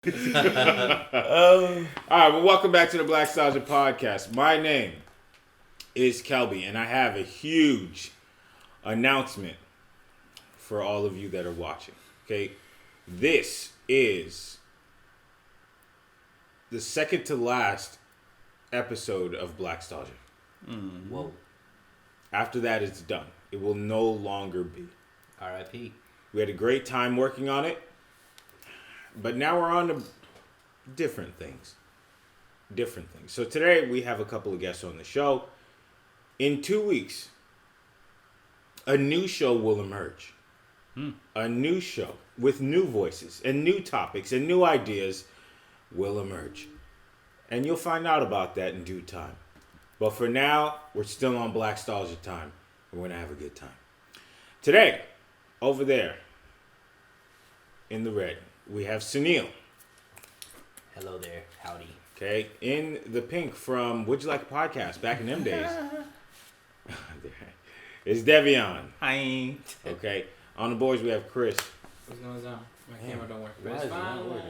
All right, well, welcome back to the Blackstalgia podcast. My name is Kelby, and I have a huge announcement for all of you that are watching. Okay, this is the second to last episode of Blackstalgia. Whoa. After that, it's done. It will no longer be. R.I.P. We had a great time working on it, but now we're on to different things. So today we have a couple of guests on the show. In 2 weeks, a new show will emerge. A new show with new voices and new topics and new ideas will emerge. And you'll find out about that in due time. But for now, we're still on Blackstalgia time. We're going to have a good time. Today, over there, in the red, we have Suneil. Hello there. Howdy. Okay. In the pink from Would You Like a Podcast back in them days. It's Devion. Hi. Okay. On the boards we have Chris. What's going on? My camera don't work. Why But is it's it not fine. working?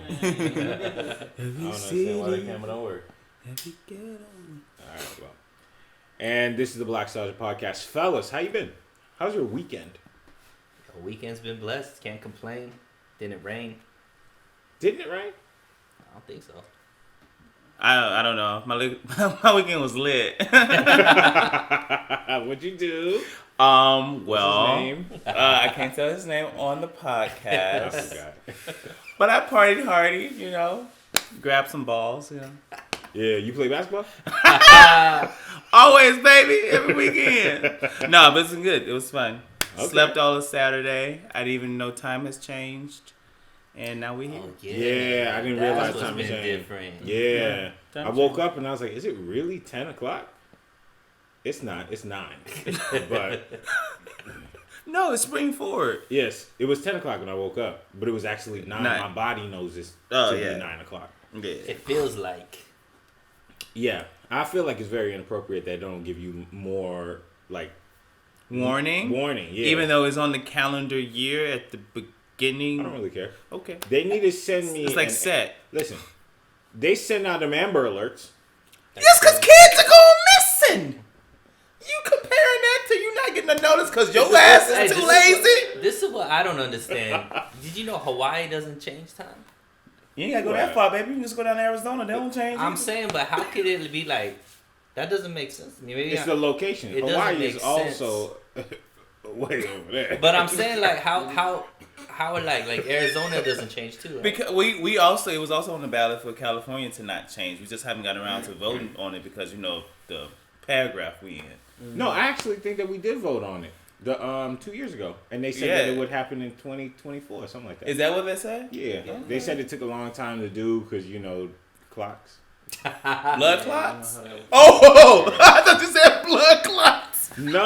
I don't understand why the camera don't work. Alright, well. And this is the Blackstalgia Podcast. Fellas, how you been? How's your weekend? The weekend's been blessed. Can't complain. Didn't rain. Didn't it rain? I don't think so. I don't know. My weekend was lit. What'd you do? Well, What's his name? I can't tell his name on the I podcast. forgot. But I partied hardy, grabbed some balls, Yeah, you play basketball? Always, baby, every weekend. No, but it's good. It was fun. Okay. Slept all of Saturday. I didn't even know time has changed. And now we're here. Oh, yeah. Yeah, I didn't That's realize what's time was been changing. different. Yeah. Time I woke up and I was like, is it really 10 o'clock? It's not. It's 9. But, No, it's spring forward. yes, it was 10 o'clock when I woke up. But it was actually 9. 9. My body knows it's Oh, should yeah. be 9 o'clock. Yeah. It feels like. Yeah. I feel like it's very inappropriate that they don't give you more, like, Warning? yeah. Even though it's on the calendar year at the I beginning. don't really care. Okay. They need to send me... It's like set. Listen, they send out them Amber Alerts. Yes, because kids are going missing. You comparing that to you not getting a notice because your ass Hey, is too this lazy? This is what I don't understand. Did you know Hawaii doesn't change time? You ain't got to go that far, baby. You can just go down to Arizona. They don't change I'm either. saying, but how could it be like... That doesn't make sense to me. Maybe It's the location. It doesn't Hawaii make is also way over there. But I'm saying, like, how like Arizona doesn't change too, right? Because we also, it was also on the ballot for California to not change. We just haven't gotten around to voting on it because, the paragraph we in. No, I actually think that we did vote on it 2 years ago, and they said Yeah. that it would happen in 2024 or something like that. Is that what they said? Yeah, they said it took a long time to do because clocks. Blood clots? Oh, I thought you said blood clots. No,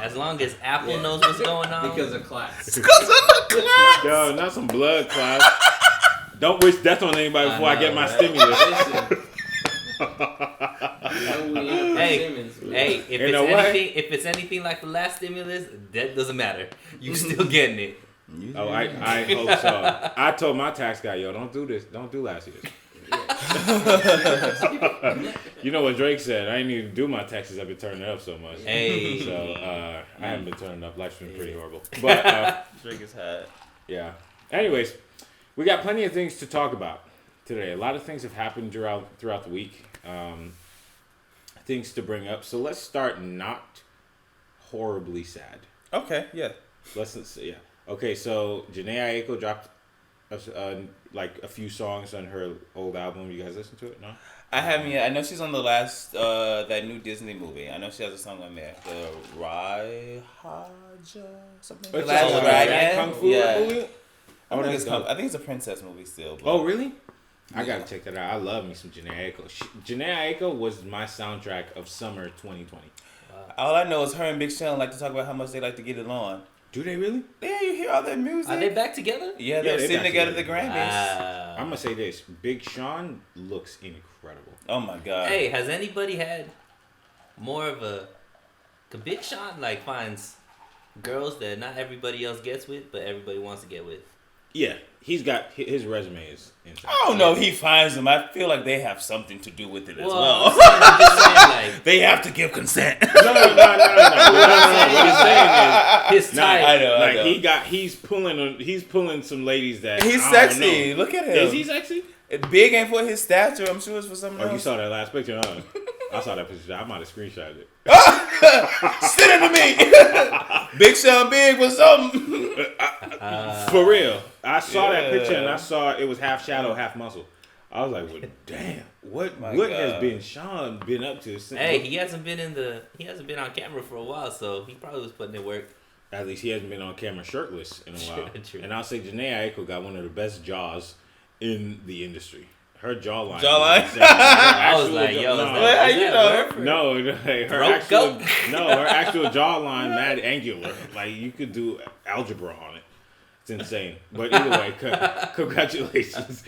As long as Apple knows what's going on. Because of class. Because of the clots. no, not some blood clots. Don't wish death on anybody before I get my right? stimulus. Hey, if it's anything like the last stimulus, that doesn't matter. You still getting it. Oh, I hope so. I told my tax guy, yo, don't do this. Don't do last year. You know what Drake said? I ain't even do my taxes. I've been turning up so much. Hey. So I haven't been turning up. Life's been pretty horrible. But Drink is hot. yeah. Anyways, we got plenty of things to talk about today. A lot of things have happened throughout the week. Things to bring up. So let's start not horribly sad. Okay, yeah. Let's see. Yeah. Okay. So Jhené Aiko dropped like a few songs on her old album. You guys listen to it? No. I haven't yet. I know she's on the last, that new Disney movie. I know she has a song on there. The Raihaja something? It's The Last a Dragon? Kung Fu Yeah. movie. I think, dope. I think it's a princess movie still. But Oh, really? I gotta check that out. I love me some Jhené Aiko. Jhené Aiko was my soundtrack of summer 2020. all I know is her and Big Sean like to talk about how much they like to get it on. Do they really? Yeah, you hear all that music. Are they back together? Yeah, they're they sitting back together at the together. Grammys. I'm gonna say this: Big Sean looks incredible. Oh my god. Hey, has anybody had more of a... Cause Big Sean, like, finds girls that not everybody else gets with, but everybody wants to get with. Yeah, he's got his resume is insane. I don't know if he finds them. I feel like they have something to do with it as well. I'm just saying, like, They have to give consent. No. What he's saying is his type. I know. he's pulling some ladies that He's I don't sexy. know. Look at him. Is he sexy? Big ain't for his stature. I'm sure it's for something Oh, else. you saw that last picture, huh? I saw that picture. I might have screenshotted it. Send it to me. Big Sean Big was something. For real. I saw that picture and I saw it was half shadow, half muscle. I was like, well, damn. What has Sean been up to since? Hey, he hasn't been on camera for a while, so he probably was putting in work. At least he hasn't been on camera shirtless in a while. True. And I'll say Janae Aiko got one of the best jaws in the industry. Her jawline. I was like, yo, her actual jawline mad angular. Like you could do algebra on it. It's insane. But either way, congratulations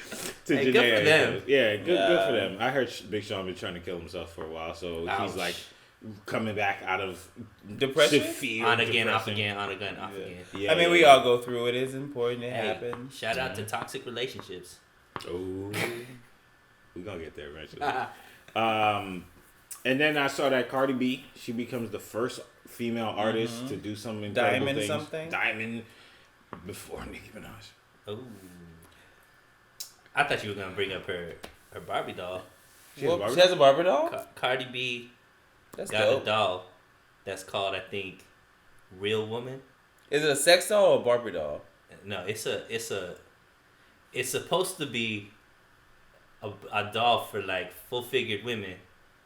to Janae. Good for them. Yeah, good for them. I heard Big Sean been trying to kill himself for a while, so he's like coming back out of depression. On again, off again, on again, off again. Yeah, I mean, we all go through it. It's important. It happens. Shout out to toxic relationships. Oh, we're gonna get there eventually. And then I saw that Cardi B, she becomes the first female artist to do some incredible things. Diamond before Nicki Minaj. Oh, I thought you were gonna bring up her Barbie doll. She has a Barbie doll? Cardi B got dope. A doll that's called, I think, Real Woman. Is it a sex doll or a Barbie doll? No, it's supposed to be a doll for like full-figured women,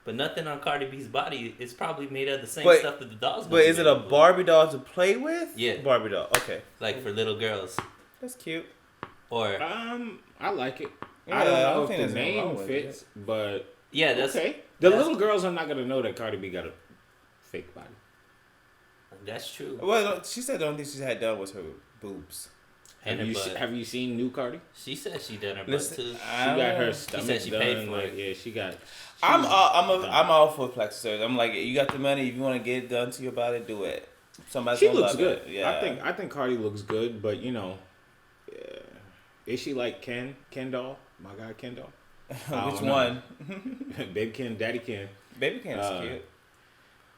but nothing on Cardi B's body is probably made of the same stuff that the doll's. But is it a Barbie doll to play with? Yeah, Barbie doll. Okay, like for little girls. That's cute. Or I like it. Yeah, I don't know think if the name fits, but yeah, that's okay. The little girls are not gonna know that Cardi B got a fake body. That's true. Well, she said the only thing she had done was her boobs. Have you seen new Cardi? She said she done her butt too. She got her stomach said she done. paid for it. Yeah, she got. I'm all for plastic surgery. I'm like, you got the money. If you want to get it done to your body, do it. She looks good. Yeah, I think Cardi looks good, but is she like Ken doll? My guy Ken doll. Which one? Baby Ken, Daddy Ken. Baby Ken is cute.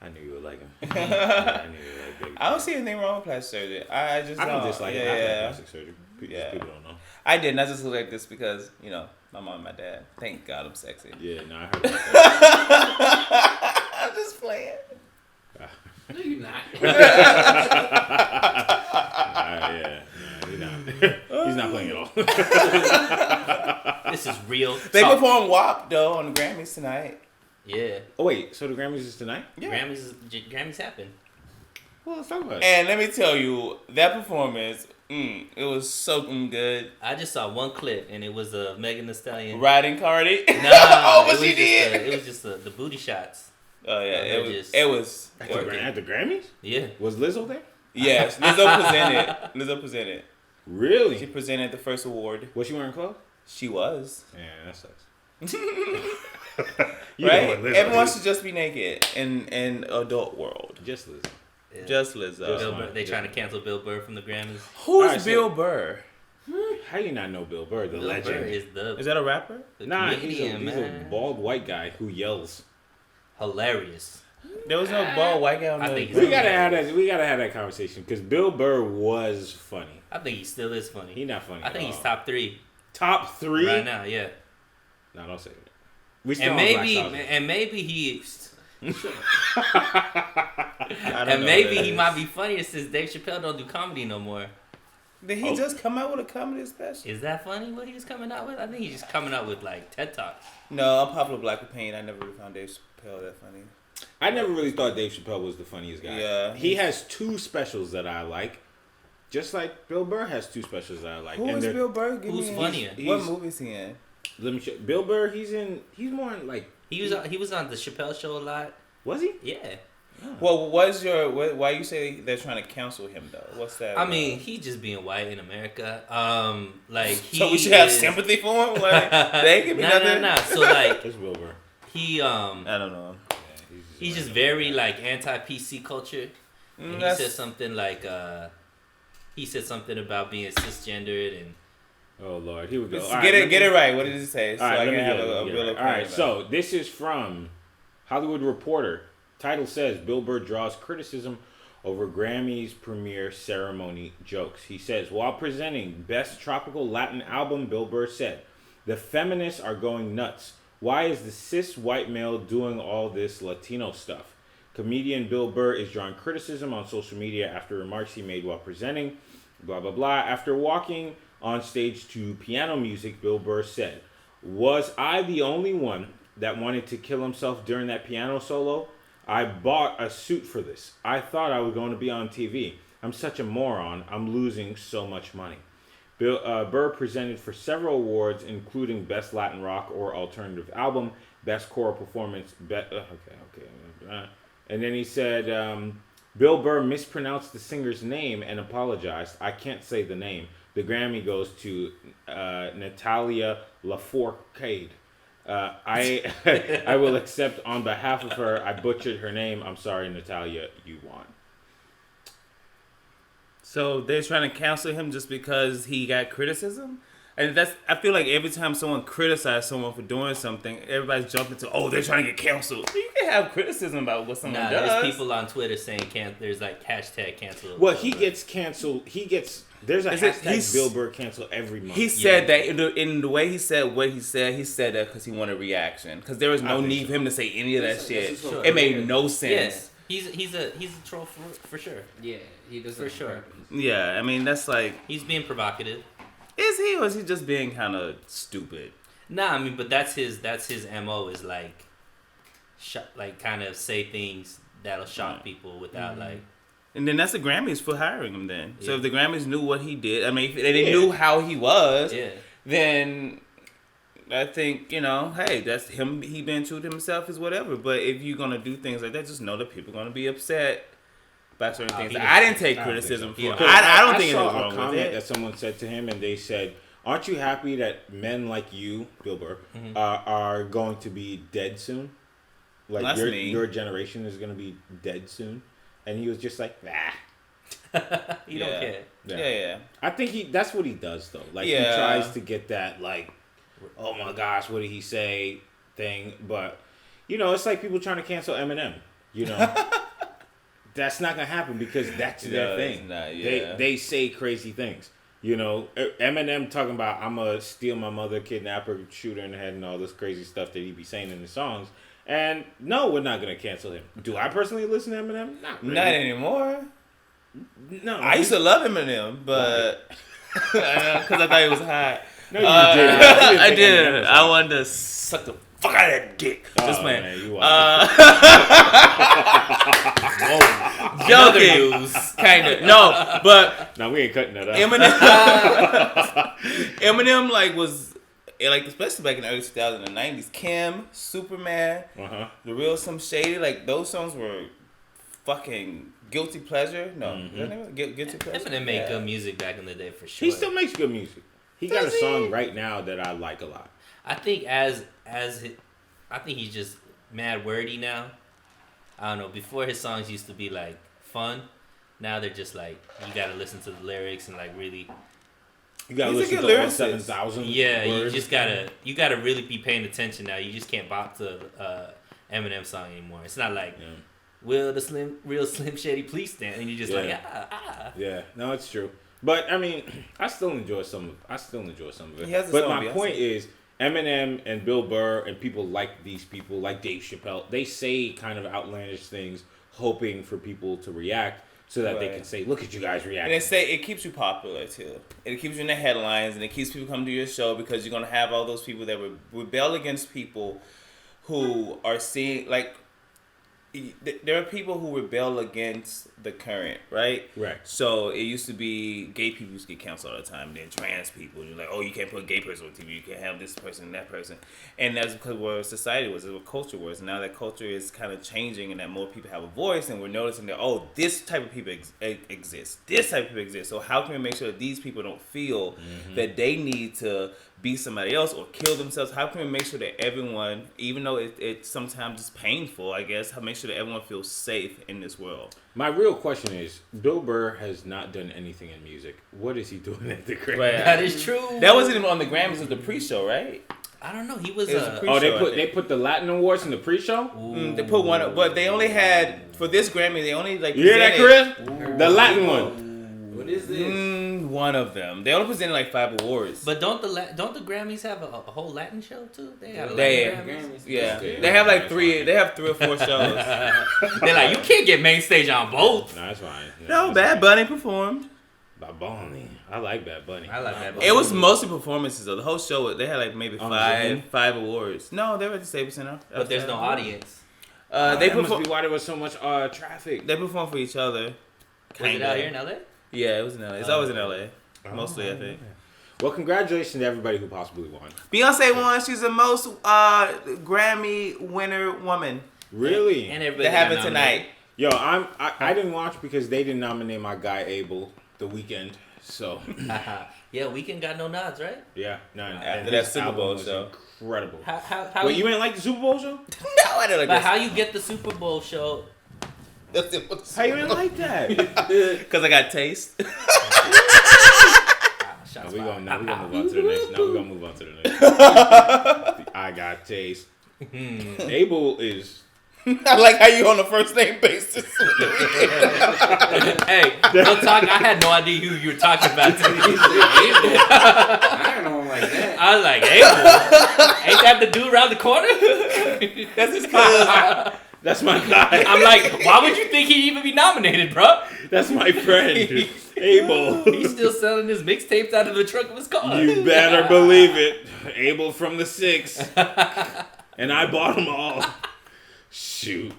I knew you would like him. I knew you would like Baby Ken. I don't see anything wrong with plastic surgery. I don't dislike it. I like plastic surgery. People don't know. I didn't. I just look like this because my mom and my dad. Thank God I'm sexy. Yeah, no, I heard about that. I'm just playing. No, you're not. He's not playing at all. This is real. They perform WAP though on the Grammys tonight. Yeah. Oh wait, so the Grammys is tonight? Yeah. Grammys happen. Well, let's talk about it. And let me tell you, that performance, it was so good. I just saw one clip, and it was Megan Thee Stallion Riding Cardi. No, but she did. It was just the booty shots. Oh yeah, it was. At the Grammys? Yeah. Was Lizzo there? Yes, Lizzo presented. Really? She presented the first award. Was she wearing clothes? She was. Yeah, that sucks. Right? Everyone should just be naked in adult world. Just Lizzo. Yeah. Just Lizzo. They trying to cancel Bill Burr from the Grammys. Who is Bill Burr? How do you not know Bill Burr, the Bill legend? Burr is that a rapper? Nah, he's a bald white guy who yells. Hilarious. There was no bald white guy on the. We gotta have that conversation because Bill Burr was funny. I think he still is funny. He's not funny. I think he's top 3. Top 3 right now. Yeah. No, don't say that. We still maybe he. He might be funnier since Dave Chappelle don't do comedy no more. Did he just come out with a comedy special? Is that funny? What he was coming out with? I think he's just coming out with like TED Talks. No, Unpopular Black Opinion. I never really found Dave Chappelle that funny. I never really thought Dave Chappelle was the funniest guy. Yeah, he has 2 specials that I like, just like Bill Burr has 2 specials that I like. Who is Bill Burr? Who's funnier? What movie is he in? Let me show. Bill Burr. He's more in like. He was on the Chappelle Show a lot. Was he? Yeah. Oh. Well, why you say they're trying to cancel him though? What's that? I mean, he just being white in America. So we should have sympathy for him. Like they can be nothing. Nah. So like, it's Bill Burr. He I don't know. He's just very like anti-PC culture. And he said something like he said something about being cisgendered and Oh Lord, here we go. Get it right. What did it say? So I can have a real opinion. All right, so this is from Hollywood Reporter. Title says Bill Burr draws criticism over Grammy's premiere ceremony jokes. He says, while presenting Best Tropical Latin Album, Bill Burr said, "The feminists are going nuts. Why is the cis white male doing all this Latino stuff?" Comedian Bill Burr is drawing criticism on social media after remarks he made while presenting, blah, blah, blah. After walking on stage to piano music, Bill Burr said, "Was I the only one that wanted to kill himself during that piano solo? I bought a suit for this. I thought I was going to be on TV. I'm such a moron. I'm losing so much money." Burr presented for several awards, including Best Latin Rock or Alternative Album, Best Choral Performance. And then he said, Bill Burr mispronounced the singer's name and apologized. "I can't say the name. The Grammy goes to Natalia Lafourcade. I will accept on behalf of her. I butchered her name. I'm sorry, Natalia. You won." So they're trying to cancel him just because he got criticism? And I feel like every time someone criticizes someone for doing something, everybody's jumping to, oh, they're trying to get canceled. You can have criticism about what someone does. There's people on Twitter saying there's like hashtag cancel. Well, he gets canceled. There's a hashtag Bill Burr cancel every month. He said that in the way he said what he said that because he wanted a reaction. Because there was no need for him to say any of that shit. It made no sense. Yeah. He's a troll for sure. Yeah, he does for sure. Yeah, I mean that's like he's being provocative. Is he, or is he just being kind of stupid? Nah, I mean, but that's his MO is like kind of say things that'll shock people without like. And then that's the Grammys for hiring him then. Yeah. So if the Grammys knew what he did, I mean, if they knew how he was, then I think, hey, that's him. He been true to himself is whatever. But if you're going to do things like that, just know that people are going to be upset by certain things. I didn't take criticism for it. I don't think it was wrong with it. I saw a comment that someone said to him, and they said, "Aren't you happy that men like you, Bill Burr, are going to be dead soon? Like your generation is going to be dead soon?" And he was just like, "Nah." He don't care. Yeah. I think that's what he does though. Like he tries to get that like, "Oh my gosh, what did he say?" thing. But it's like people trying to cancel Eminem. That's not gonna happen because that's their thing. They say crazy things. Eminem talking about I'm gonna steal my mother, kidnap her, shoot her in the head, and all this crazy stuff that he be saying in the songs. And no, we're not gonna cancel him. Do I personally listen to Eminem? Not really. Not anymore. No, I used to love Eminem, but because I thought he was hot. No, you didn't. I did. I wanted to suck the fuck out of that dick. Just man. Joking. Kinda. No, but no, we ain't cutting that out. Eminem was especially back in the early 2000s and 90s. Kim, Superman, The Real Slim Shady, like those songs were fucking guilty pleasure. No, guilty pleasure. Eminem made good music back in the day for sure. He still makes good music. He got a song right now that I like a lot. I think I think he's just mad wordy now. I don't know. Before his songs used to be like fun. Now they're just like you got to listen to the lyrics and like really. You gotta listen to all 7,000. Yeah, words. you gotta really be paying attention now. You just can't bop to Eminem song anymore. It's not like will the real Slim Shady please stand, and you just like Yeah, no, it's true. But I mean, I still enjoy some of it. But my point is, Eminem and Bill Burr and people like these people, like Dave Chappelle, they say kind of outlandish things, hoping for people to react so that they can say, "Look at you guys reacting." And they say it keeps you popular too. It keeps you in the headlines, and it keeps people coming to your show because you're gonna have all those people that rebel against people who are seeing like. There are people who rebel against the current, right? Right. So it used to be gay people used to get canceled all the time. Then trans people, you're like, oh, you can't put a gay person on TV. You can't have this person and that person. And that's because where society was, what culture was. And now that culture is kind of changing, and that more people have a voice, and we're noticing that this type of people exist. This type of people exist. So how can we make sure that these people don't feel that they need to beat somebody else or kill themselves? How can we make sure that everyone, even though it sometimes is painful, I guess, how make sure that everyone feels safe in this world? My real question is, Bill Burr has not done anything in music. What is he doing at the Grammys? Right. That is true. That wasn't even on the Grammys. It was the pre-show, right? I don't know. He was. They put the Latin Awards in the pre-show. They put one, but they only had for this Grammy. They only like. You hear that, Chris? The Latin one. What is this? One of them. They only presented like 5 awards. But don't the Grammys have a whole Latin show too? They have Grammys. Yeah. They have like 3. They have 3 or 4 shows. They're like, you can't get main stage on both. No, that's fine. No, Bad Bunny performed. Bad Bunny. I like Bad Bunny. I like Bad Bunny. It was mostly performances though. The whole show, they had like maybe 5 awards. No, they were at the Staples Center. But there's no audience. That must be why there was so much traffic. They performed for each other. Was it out here in LA? Yeah, it was in LA. It's always in LA. Mostly, I think. Well, congratulations to everybody who possibly won. Beyonce won. She's the most Grammy winner woman. Really? And everybody That happened tonight. Yo, I didn't watch because they didn't nominate my guy Abel the Weeknd. So yeah, Weeknd got no nods, right? yeah, none. After that Super Bowl show, incredible. How Wait, you ain't like the Super Bowl show? No, I didn't like But that. how you get the Super Bowl show? How you didn't like that? Because I got taste. We're gonna move on to the next. Now we're gonna move on to the next. I got taste. Abel is. I like how you on the first name basis. Hey, don't talk. I had no idea who you were talking about. I don't know him like that. I was like, Abel, ain't that the dude around the corner? That's his cousin. That's my guy. I'm like, why would you think he'd even be nominated, bro? That's my friend, Abel. He's still selling his mixtapes out of the trunk of his car. You better believe it. Abel from the 6. And I bought them all. Shoot.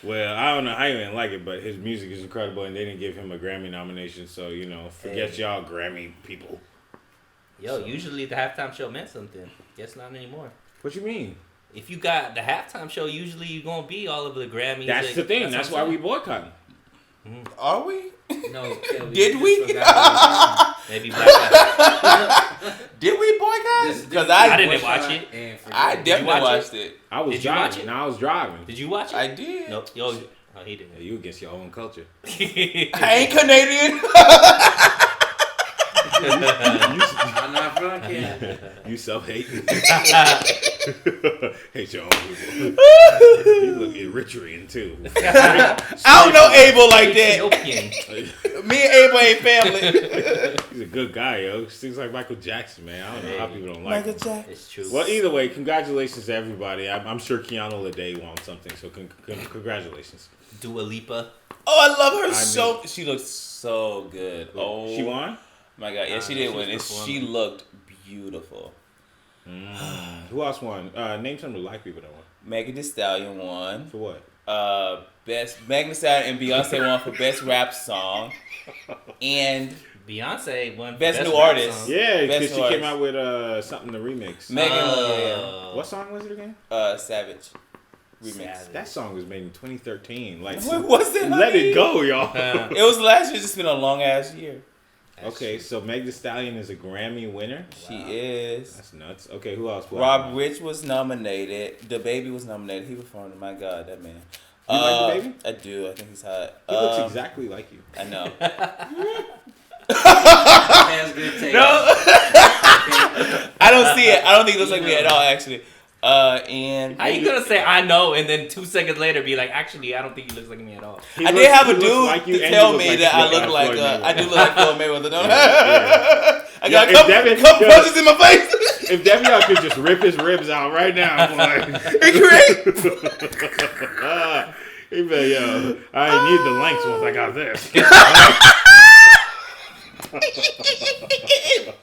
Well, I don't know how you didn't like it, but his music is incredible, and they didn't give him a Grammy nomination, so, forget y'all Grammy people. Yo, usually the halftime show meant something. Guess not anymore. What you mean? If you got the halftime show, usually you're going to be all over the Grammys. That's the thing. That's why we boycotting. Are we? No, Did we? Maybe Black Did we boycott? Because I didn't watch it. I definitely watched it. I was Did you watch driving. it? I was driving. Did you watch it? I did. Nope. Yo, oh, he didn't. Yeah, you against your own culture. I ain't Canadian. I'm not from Canada. You self-hating. Hate your own people. You look Eritrean too. I don't know Abel like that. Ethiopian. Me and Abel ain't family. He's a good guy, yo. Seems like Michael Jackson, man. I don't know how people don't like him. Jackson. It's true. Well, either way, congratulations to everybody. I'm sure Keanu Lede won something, so congratulations. Dua Lipa. Oh, I love her so. She looks so good. Oh, She won? my God, yeah, she did she win, and was she performing. looked beautiful. Who else won? Name some of the black people that won. Megan Thee Stallion won. For what? Best Megan Thee Stallion and Beyonce won for best rap song, and Beyonce won Best New rap Artist. song. Yeah, Best because she New came Artist. out with something to remix. Megan, What song was it again? Savage remix. Savage. That song was made in 2013. Like, What was it? let it go, y'all. It was last year. It's just been a long ass year. Okay, so Meg Thee Stallion is a Grammy winner. She is. That's nuts. Okay, who else? Rob Rich was nominated. The Baby was nominated. He performed. My God, that man. You like The Baby? I do. I think he's hot. He looks exactly like you. I know. Has good taste. No. I don't see it. I don't think he looks like me at all, actually. And How you gonna say I know and then 2 seconds later be like, actually, I don't think he looks like me at all. He I looks- did have a he looks dude like you to and tell he me looks that I Floyd look like Mayweather. I do look like Floyd Mayweather. Don't Yeah. I got Yo, a if Devin- couple yo. punches in my face. If Devion could just rip his ribs out right now, I'm like, It's great. he be like, yo, I ain't need the lengths once I got this.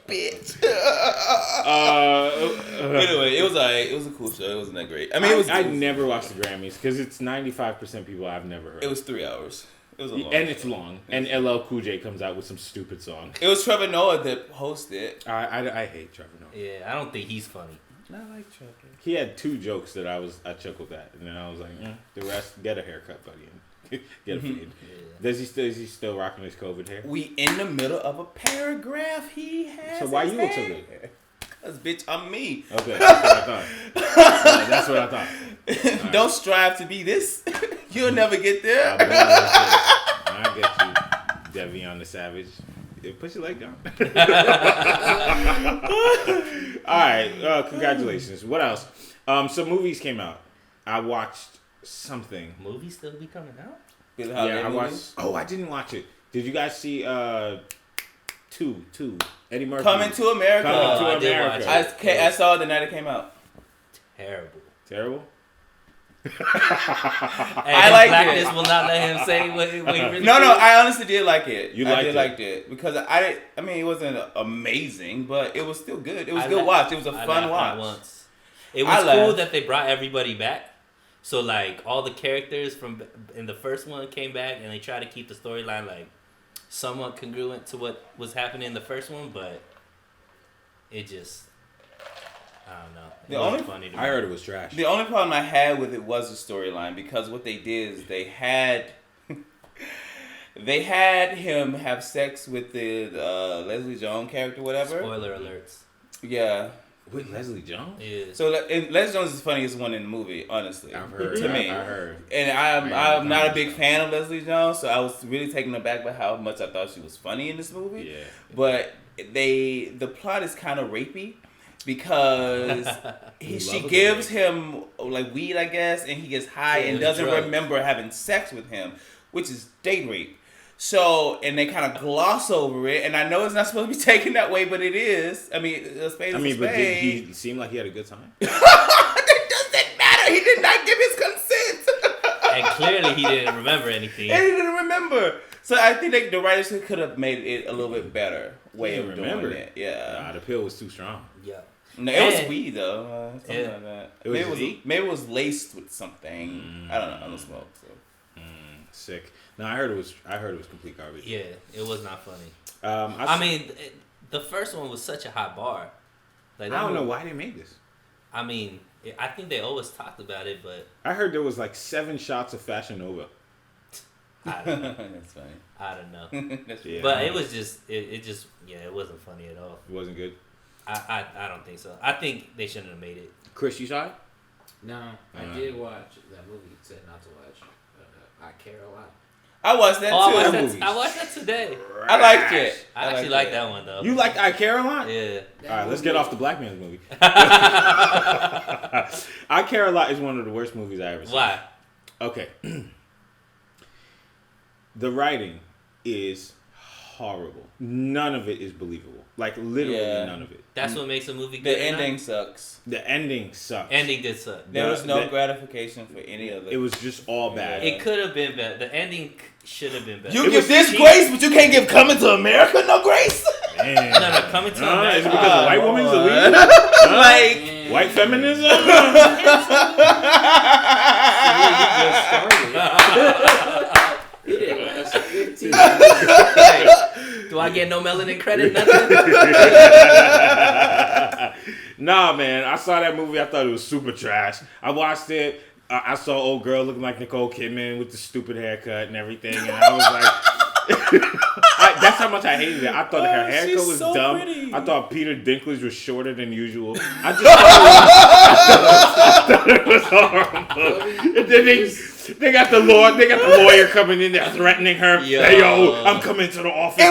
Bitch. Anyway, It was alright. It was a cool show. It wasn't that great. I mean, it was. I never watched the Grammys because it's 95% people I've never heard. It was 3 hours. It was a long. And it's long. And LL Cool J comes out with some stupid song. It was Trevor Noah that hosted. I hate Trevor Noah. Yeah, I don't think he's funny. I like Trevor. He had 2 jokes that I chuckled at, and then I was like, the rest, get a haircut, buddy, and get a fade. Yeah. Is he still rocking his COVID hair? We in the middle of a paragraph. He has. So why his you look so hair. good? That's bitch, I'm me. Okay, that's what I thought. Yeah, that's what I thought. Right. Don't strive to be this. You'll never get there. I get you, Devion the Savage. Yeah, put your leg down. All right, congratulations. What else? Some movies came out. I watched something. Movies still be coming out? Yeah, I watched. Oh, I didn't watch it. Did you guys see two Eddie Murphy Coming to America? Coming to America. I saw it the night it came out. Terrible. I like blackness it. Will not let him say what he really No, I honestly did like it. I liked it because I mean, it wasn't amazing, but it was still good. It was a good watch. It was a fun watch. Once. It was cool that they brought everybody back. So like all the characters from in the first one came back, and they tried to keep the storyline like somewhat congruent to what was happening in the first one, but it just. I don't know. Funny to me. I heard it was trash. The only problem I had with it was the storyline because what they did is they had him have sex with the Leslie Jones character, whatever. Spoiler alerts. Yeah. With Leslie Jones? Yeah. So Leslie Jones is the funniest one in the movie, honestly. I've heard. To me. I heard. And I'm not a big fan of Leslie Jones, so I was really taken aback by how much I thought she was funny in this movie. Yeah. But the plot is kind of rapey. Because she gives him like weed, I guess, and he gets high and doesn't remember having sex with him, which is date rape. So, and they kind of gloss over it, and I know it's not supposed to be taken that way, but it is. I mean, a spade is a spade. But did he seem like he had a good time? It doesn't matter. He did not give his consent. And clearly he didn't remember anything. And he didn't remember. So I think the writers could have made it a little bit better way of doing it. Yeah. Nah, the pill was too strong. Yeah. No, it was weed though. Something like that. Maybe it was laced with something. I don't know. I don't smoke. So. Sick. No, I heard it was complete garbage. Yeah, it was not funny. I mean, the first one was such a high bar. Like, I don't know why they made this. I mean, I think they always talked about it, but I heard there was like 7 shots of Fashion Nova. I don't know. That's funny. I don't know. Yeah, but it was just, it wasn't funny at all. It wasn't good. I don't think so. I think they shouldn't have made it. Chris, you saw it? No, I did watch that movie. Said not to watch. I Care a Lot. I watched that too. I watched that today. I liked it. I actually liked that one though. You liked I Care a Lot? Yeah. All right, let's get off the black man's movie. I Care a Lot is one of the worst movies I ever seen. Why? Okay. The writing is horrible. None of it is believable. Like, literally none of it. That's what makes a movie good. The ending sucks. The ending sucks. Ending did suck. There was no gratification for any of it. It was just all bad. It could have been better. The ending should have been better. You give this grace, but you can't give Coming to America no grace? Man. No, Coming to America. Is it because a white woman's the lead? Like... White feminism? You just started. Yeah, that's 15. Do I get no melanin credit? Nothing? Nah, man. I saw that movie. I thought it was super trash. I watched it. I saw old girl looking like Nicole Kidman with the stupid haircut and everything. And I was like... that's how much I hated it. I thought her haircut was so dumb. Pretty. I thought Peter Dinklage was shorter than usual. I just thought it was horrible. And then they got the lawyer coming in there threatening her. Hey, yo, I'm coming to the office.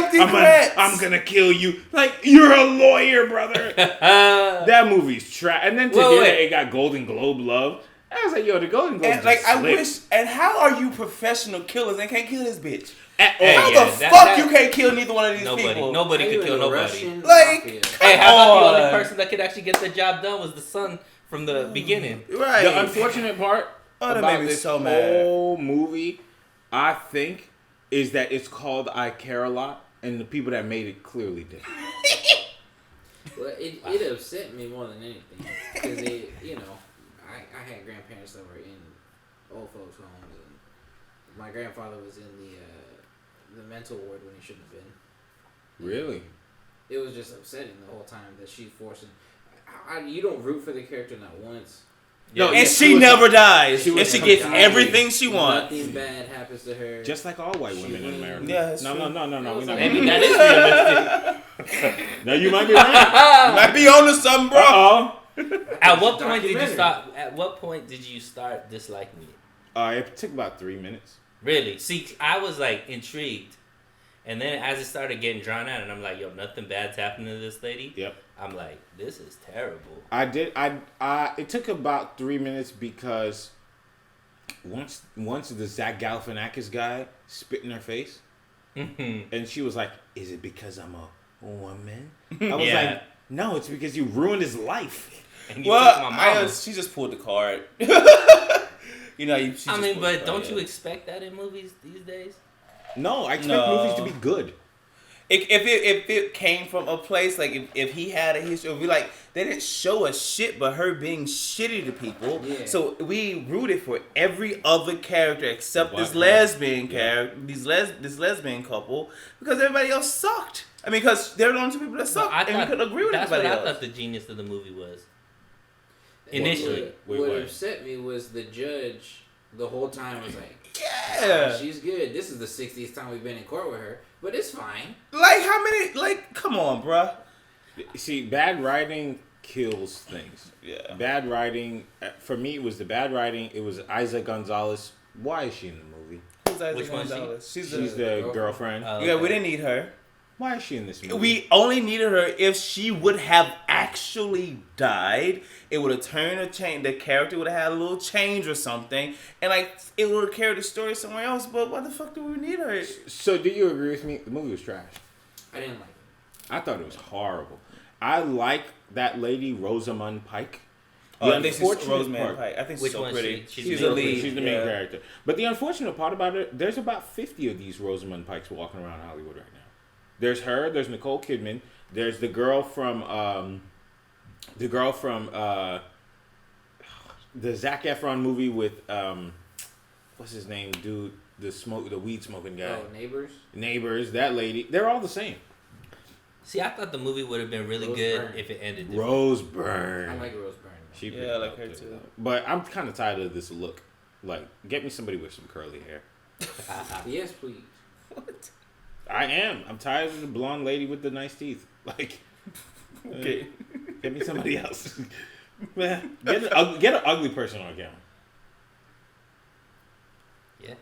I'm gonna kill you. Like, you're a lawyer, brother. That movie's trash. And then today it got Golden Globe love. I was like, yo, the Golden Globe. I wish. And how are you professional killers and can't kill this bitch? How the fuck you can't kill neither one of these people? Nobody could kill nobody. Like, hey, how about the only person that could actually get the job done was the son from the beginning? Right. The unfortunate part about this whole movie, I think, is that it's called I Care a Lot, and the people that made it clearly did. Well, it upset me more than anything because I had grandparents that were in old folks' homes, and my grandfather was in the mental ward when he shouldn't have been. Really? It was just upsetting the whole time that she forced him. You don't root for the character not once. No, and she never dies. And she gets everything she wants. Nothing bad happens to her. Just like all white women in America. Yeah, No. Maybe that is realistic. Now you might be right. You might be on to something, bro. At what point did you start? At what point did you start disliking it? It took about 3 minutes. Really? See, I was like intrigued, and then as it started getting drawn out, and I'm like, yo, nothing bad's happening to this lady. Yep. I'm like, this is terrible. It took about 3 minutes because once the Zach Galifianakis guy spit in her face, and she was like, "Is it because I'm a woman?" I was like, "No, it's because you ruined his life." And you took my mama. She just pulled the card. But don't you expect that in movies these days? No, I expect movies to be good. If it came from a place, like if he had a history, if we like, they didn't show us shit but her being shitty to people. Yeah. So we rooted for every other character except this lesbian character, this lesbian couple, because everybody else sucked. I mean, because they're the only two people that sucked, and we couldn't agree with everybody else. That's what I thought the genius of the movie was. Initially. What upset me was the judge the whole time was like, yeah, she's good. This is the 60th time we've been in court with her, but it's fine. Like, how many, like, come on, bruh. See, bad writing kills things. Yeah. Bad writing, for me, it was the bad writing. It was Isa Gonzalez. Why is she in the movie? Who's Isa Which one Gonzalez? She's the girlfriend. Yeah, we didn't need her. Why is she in this movie? We only needed her if she would have actually died. It would have turned or changed. The character would have had a little change or something. And, like, it would have carried the story somewhere else. But why the fuck do we need her? So, do you agree with me? The movie was trash. I didn't like it. I thought it was horrible. I like that lady, Rosamund Pike. I think she's Rosamund Pike. I think she's so pretty. She's the lead. She's the main character. But the unfortunate part about it, there's about 50 of these Rosamund Pikes walking around Hollywood right now. There's her. There's Nicole Kidman. There's the girl from the Zac Efron movie with what's his name, dude? The weed smoking guy. Oh, Neighbors. Neighbors. That lady. They're all the same. See, I thought the movie would have been really good if it ended different. Rose Byrne. I like Rose Byrne. I like her too. But I'm kind of tired of this look. Like, get me somebody with some curly hair. Yes, please. What? I am. I'm tired of the blonde lady with the nice teeth. Like, okay, get me somebody else. Get an ugly person on camera. Yeah.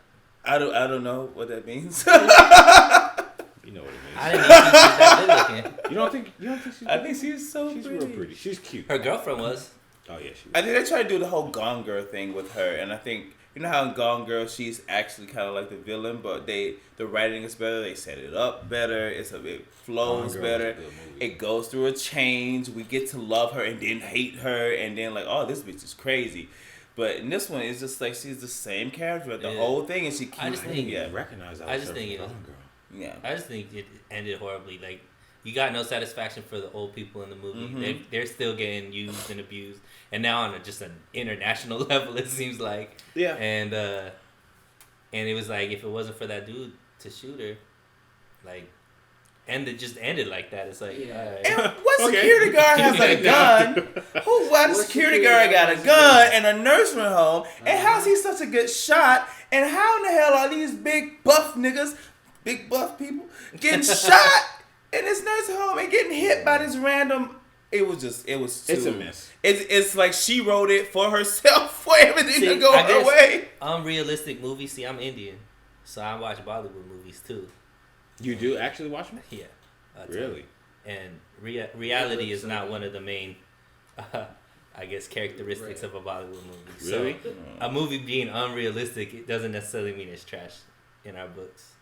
I don't know what that means. You know what it means. I didn't think she was that good looking. You don't think she's? I think she's she's real pretty. She's cute. Her girlfriend was. Oh yeah, she was. I think they try to do the whole Gone Girl thing with her, and I think you know how in Gone Girl she's actually kind of like the villain, but the writing is better. They set it up better. It flows better. It goes through a change. We get to love her and then hate her, and then like, oh, this bitch is crazy. But in this one, it's just like she's the same character the whole thing, and she keeps. I just think it ended horribly. Like, you got no satisfaction for the old people in the movie. Mm-hmm. They're still getting used and abused, and now on just an international level, it seems like. Yeah. And it was like, if it wasn't for that dude to shoot her, like, and it just ended like that. It's like, and what security guard has a gun? What security guard got a gun in a nursing home? And how's he such a good shot? And how in the hell are these big buff niggas, big buff people, getting shot in this nursing home and getting hit by this random? It's a mess. It's like she wrote it for herself for everything to go her way. Unrealistic movies. See, I'm Indian, so I watch Bollywood movies too. You do actually watch them? Yeah. Really? And reality is not one of the main, I guess, characteristics of a Bollywood movie. Really? So a movie being unrealistic, it doesn't necessarily mean it's trash in our books.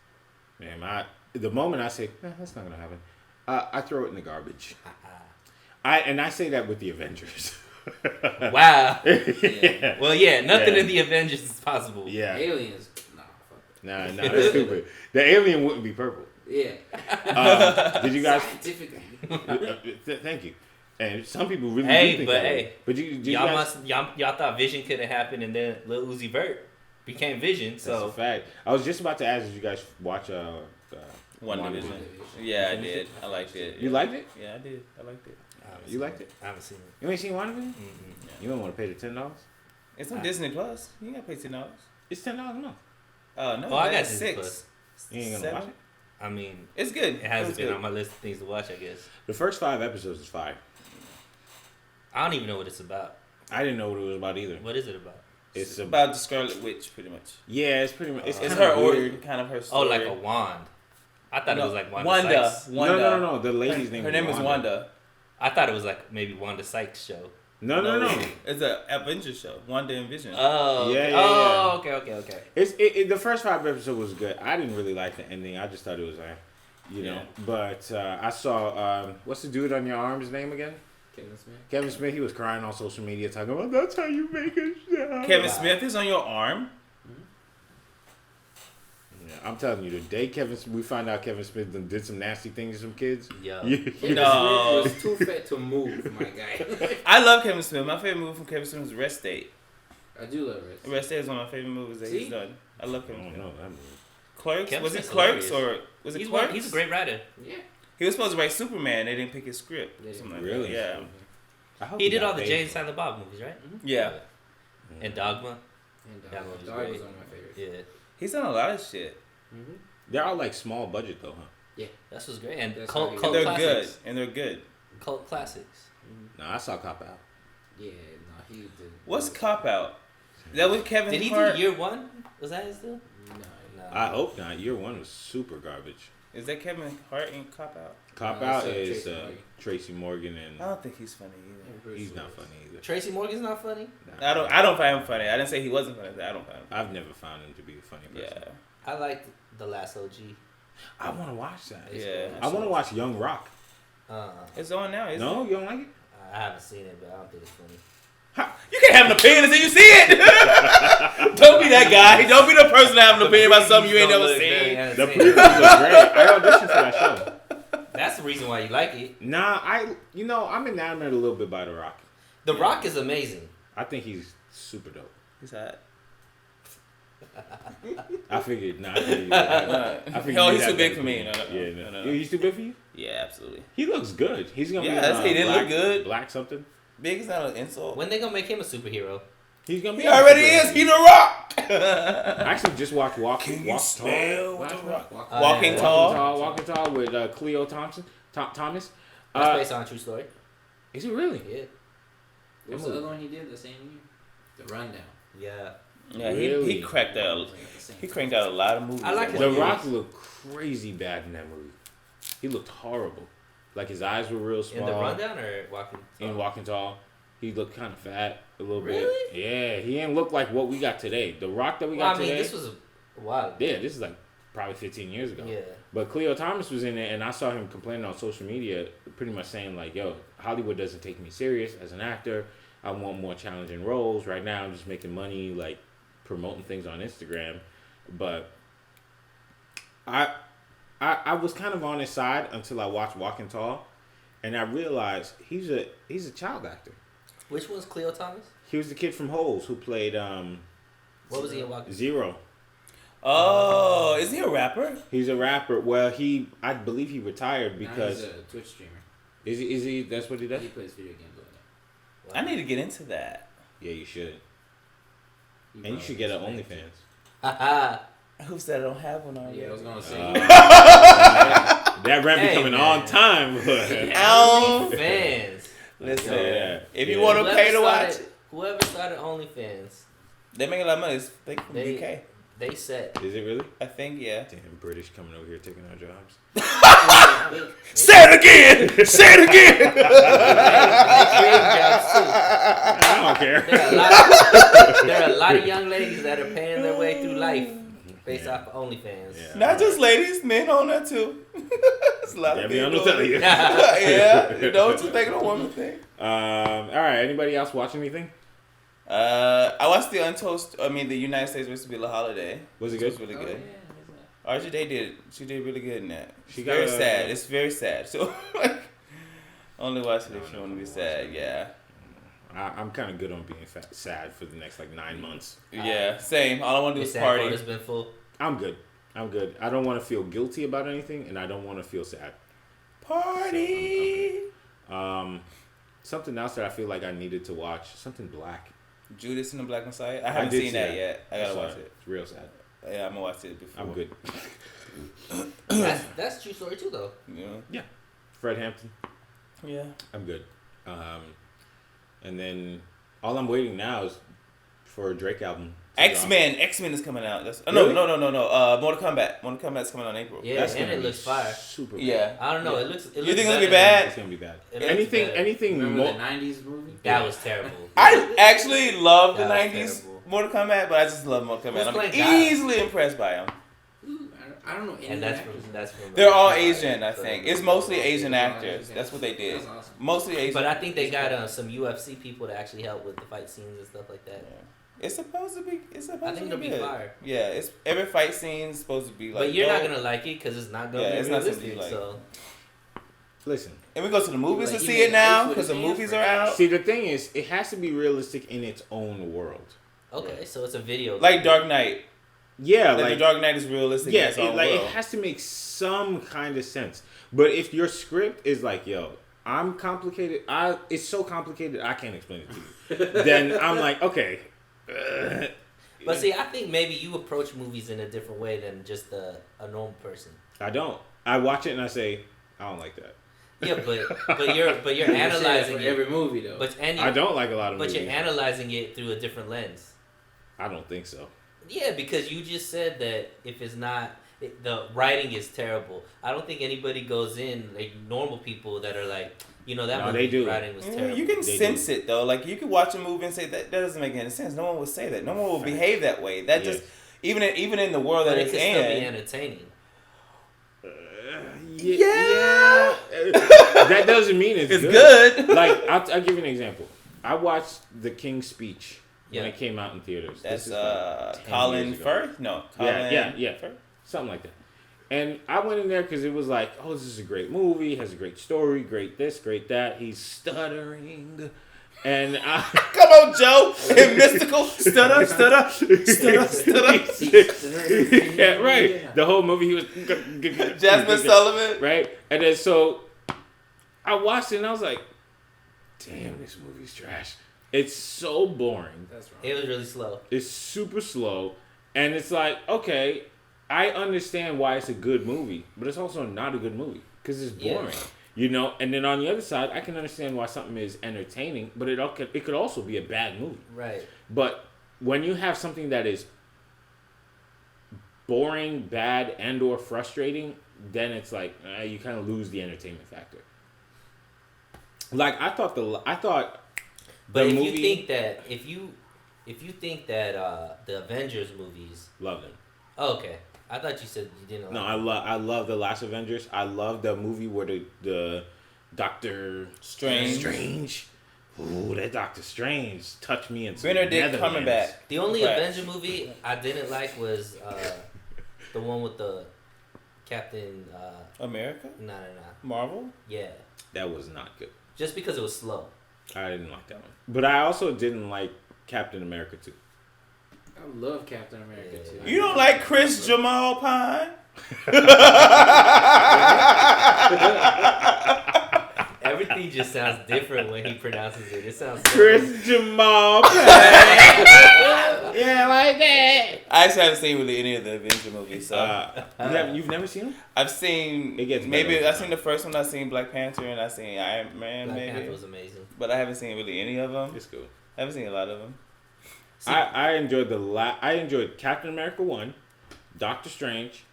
Man, the moment I say, that's not going to happen, I throw it in the garbage. I say that with the Avengers. Wow. Yeah. Well, yeah, nothing in the Avengers is possible. Yeah. Aliens. Nah, that's stupid. The alien wouldn't be purple. Yeah. Did you guys? Scientifically. Thank you. And some people really do think that way. But y'all thought Vision couldn't happen, and then Lil Uzi Vert became Vision. So that's a fact. I was just about to ask, did you guys watch WandaVision? Yeah, I did. I liked it. You liked it? Yeah, I did. I liked it. You liked it? I haven't seen it. You ain't seen WandaVision? Mm-hmm. You don't want to pay the $10? It's on Disney Plus. You ain't got to pay $10. It's $10 a month. Oh no! Oh, I got Disney Plus. You ain't gonna watch it? I mean, it's good. It hasn't been on my list of things to watch, I guess. The first 5 episodes is fire. I don't even know what it's about. I didn't know what it was about either. What is it about? It's about the Scarlet Witch, pretty much. Yeah, it's pretty much. It's her weird. kind of her story. Oh, like a wand. I thought it was like Wanda. Sykes. No. The lady's name. Her name is Wanda. I thought it was like maybe Wanda Sykes' show. No. It's an Avengers show. Wanda and Vision. Oh. Yeah. Oh, okay. It's the first 5 episodes was good. I didn't really like the ending. I just thought it was, you know. But I saw what's the dude on your arm's name again? Kevin Smith. He was crying on social media talking about that's how you make a show. Kevin Smith is on your arm. Yeah, I'm telling you, the day we find out Kevin Smith did some nasty things to some kids. Yeah. Kevin Smith was too fat to move, my guy. I love Kevin Smith. My favorite movie from Kevin Smith is Rest State. I do love Rest State. Rest State is one of my favorite movies that he's done. I love Kevin Smith. I don't know that movie. Clerks? Kevin Was it Smith's Clerks hilarious. or was it He's Clerks? He's a great writer. Yeah. He was supposed to write Superman. They didn't pick his script. Something like Really? That. Yeah. I hope He did got all the paid Jay and for it. Silent Bob movies, right? Yeah. And Dogma. And That movie's Dog great. was one of my favorites. Yeah. He's done a lot of shit. Mm-hmm. They're all like small budget though, huh? Yeah. That's what's great. And That's cult how he- They're classics. good. And they're good. Cult classics. No, I saw Cop Out. Yeah, no, he did. What's Cop Out? That was Kevin Did he Hart? do Year One? Was that his deal? No. I hope not. Year 1 was super garbage. Is that Kevin Hart in Cop Out? Cop No, Out it's, is Tracy Morgan. Tracy Morgan and I don't think he's funny either. he's not funny either. Tracy Morgan's not funny? Nah. I don't find him funny. I didn't say he wasn't funny. I don't find him. I've never found him to be a funny person. Yeah. I liked The Last OG. I want to watch that. Yeah. I want to watch Young Rock. It's on now, isn't No, it? you don't like it? I haven't seen it, but I don't think it's funny. You can't have an opinion until you see it. Don't be that guy. Don't be the person to have an opinion about something you ain't never seen. The previews look great. I auditioned for that show. That's the reason why you like it. Nah, I'm enamored a little bit by The Rock. The Rock is amazing. I think he's super dope. He's hot. I figured. Nah, I figured. I figured No, you'd he's have too big that for me. opinion. No. Yeah, he's too big for you. Yeah, absolutely. He looks good. He's gonna Yeah, be. that's- he didn't Black, look good. Black something. Big is not an insult. When they gonna make him a superhero? He's gonna be. He already is. He The Rock. I actually just watched Can you smell Tall. The Rock? Walking Walking Tall. Walking Tall with Cleo Thomas. That's based on a true story. Is it really? Yeah. What's the other one he did the same year? The Rundown. Yeah. Yeah, Really? he cracked out. It was like at the same He time. cranked out a lot of movies. I like at his The once. Rock looked crazy bad in that movie. He looked horrible. Like his eyes were real small. In the rundown or walking? In Walking Tall, he looked kind of fat a little Really? bit. Yeah, he didn't look like what we got today. The Rock that we Well, got I mean, today. this was a while ago. Yeah, this is like probably 15 years ago. Yeah. But Cleo Thomas was in it, and I saw him complaining on social media, pretty much saying like, "Yo, Hollywood doesn't take me serious as an actor. I want more challenging roles. Right now, I'm just making money, like promoting things on Instagram." But I was kind of on his side until I watched Walking Tall, and I realized he's a child actor. Which one's Cleo Thomas? He was the kid from Holes who played What was he in Walking? Zero. Oh, is he a rapper? He's a rapper. Well, I believe he retired Now because he's a Twitch streamer. is he that's what he does? He plays video games on it. I need to get into that. Yeah, you should. He And you should probably get an makes OnlyFans. Haha. Who said I don't have one already? Yeah, I was gonna say. That rap be Hey, coming man. on time. OnlyFans. Listen, Yeah. if you Yeah. want to pay to watch, Whoever started OnlyFans, they make a lot of money. It's like from They- UK. they said. Is it really? I think, yeah. Damn, British coming over here taking our jobs. Say it again! Say it again! They create jobs too. I don't care. There are a lot of young ladies that are paying their way through life based off of OnlyFans. Yeah. Not just ladies, men on that too. It's a lot of Devion people. will tell you. Yeah, you know, just making a woman thing. All right. Anybody else watch anything? I watched the United States vs. Billie Holiday. Was it It good? was really Oh, good. yeah, She did really good in that. She It's very got a- sad. It's very sad. So, only watch it if you want to be sad. Yeah. I'm kind of good on being sad for the next like 9 months. Yeah, same. All I want to do Your is sad party. quota's been full. I'm good. I don't want to feel guilty about anything, and I don't want to feel sad. Party. Something else that I feel like I needed to watch. Something black. Judas and the Black Messiah. I haven't did seen see that that. yet. I gotta Sorry. watch it. It's real sad. Yeah, I'm gonna watch it before. I'm good. That's a true story too, though. Yeah. Fred Hampton. Yeah. I'm good. And then all I'm waiting now is for a Drake album. X-Men is coming out. Really? No. Mortal Kombat's coming out in April. Yeah, and it looks fire. Super. Yeah. I don't know. Yeah. It looks. You think it's gonna be bad? It's gonna be bad. Anything Remember more. the '90s movie? That was terrible. I actually love the That was 90s terrible. Mortal Kombat, but I just love Mortal Who's Kombat. I'm playing Guile? easily impressed by them. I don't know any And actors. that's from. They're all Asian, I think. It's mostly Asian actors. That's what they did. That's awesome. Mostly Asian. But I think they got some UFC people to actually help with the fight scenes and stuff like that. Yeah. It's supposed to be. I think it'll be good. fire. Yeah, it's every fight scene's supposed to be like. But you're not dope. gonna like it because it's not gonna Yeah, be it's not realistic. something you like. So Listen. And we go to the movies Like, to he see it made now ice with because the his movies hands are out. See, the thing is, it has to be realistic in its own world. okay, so it's a video. Like Dark Knight. Yeah, Like the Dark Knight is realistic. yeah, in its own it world. has to make some kind of sense. But if your script is like, yo, I'm complicated, it's so complicated I can't explain it to you, then I'm like, okay. But see, I think maybe you approach movies in a different way than just a normal person. I don't. I watch it and I say, I don't like that. Yeah, but you're You say that analyzing for it. every movie though. I don't like a lot of But movies. you're analyzing it through a different lens. I don't think so. Yeah, because you just said that if it's not, the writing is terrible. I don't think anybody goes in, like normal people that are like, that No, movie they do. writing was Yeah, terrible. you can They sense it though. Like you can watch a movie and say that doesn't make any sense. No one would say that. No one will behave that way. That Yeah. just even in the world But that it it's could still be in. entertaining. Yeah. That doesn't mean it's good. Like, I'll give you an example. I watched The King's Speech when Yeah. it came out in theaters. That's This is like 10 Colin years ago. Firth? No, Colin Yeah. Firth? Something like that. And I went in there because it was like, oh, this is a great movie, has a great story, great this, great that. He's stuttering. And I... Come on, Joe. And mystical. Stutter. Yeah, right. The whole movie, he was... Jasmine Sullivan. Right? And then so I watched it and I was like, damn, this movie's trash. It's so boring. That's wrong. It was really slow. It's super slow. And it's like, okay, I understand why it's a good movie, but it's also not a good movie because it's boring. Yeah. And then on the other side, I can understand why something is entertaining, but it could also be a bad movie. Right. But when you have something that is boring, bad, and or frustrating, then it's like you kind of lose the entertainment factor. Like I thought But if movie, you think that if you think that the Avengers movies, love them. oh, okay, I thought you said you didn't. No, Like I love the last Avengers. I love the movie where the Doctor Strange. Ooh, that Doctor Strange touched me in some Benedict Netherlands. Cumberbatch. the only Right. Avenger movie I didn't like was the one with the Captain. America? No. Marvel? Yeah, That was not good. just because it was slow. I didn't like that one. But I also didn't like Captain America 2. I love Captain America too. You don't like Chris Jamal Pine? Everything just sounds different when he pronounces it. It sounds Chris Jamal Pine. Yeah, like that. I actually haven't seen really any of the Avenger movies, so You've never seen them? I've seen It gets maybe better. I've seen the first one. I've seen Black Panther and I've seen Iron Man, Black maybe, Panther was amazing. but I haven't seen really any of them. It's cool. I haven't seen a lot of them. See, I enjoyed I enjoyed Captain America 1, Doctor Strange,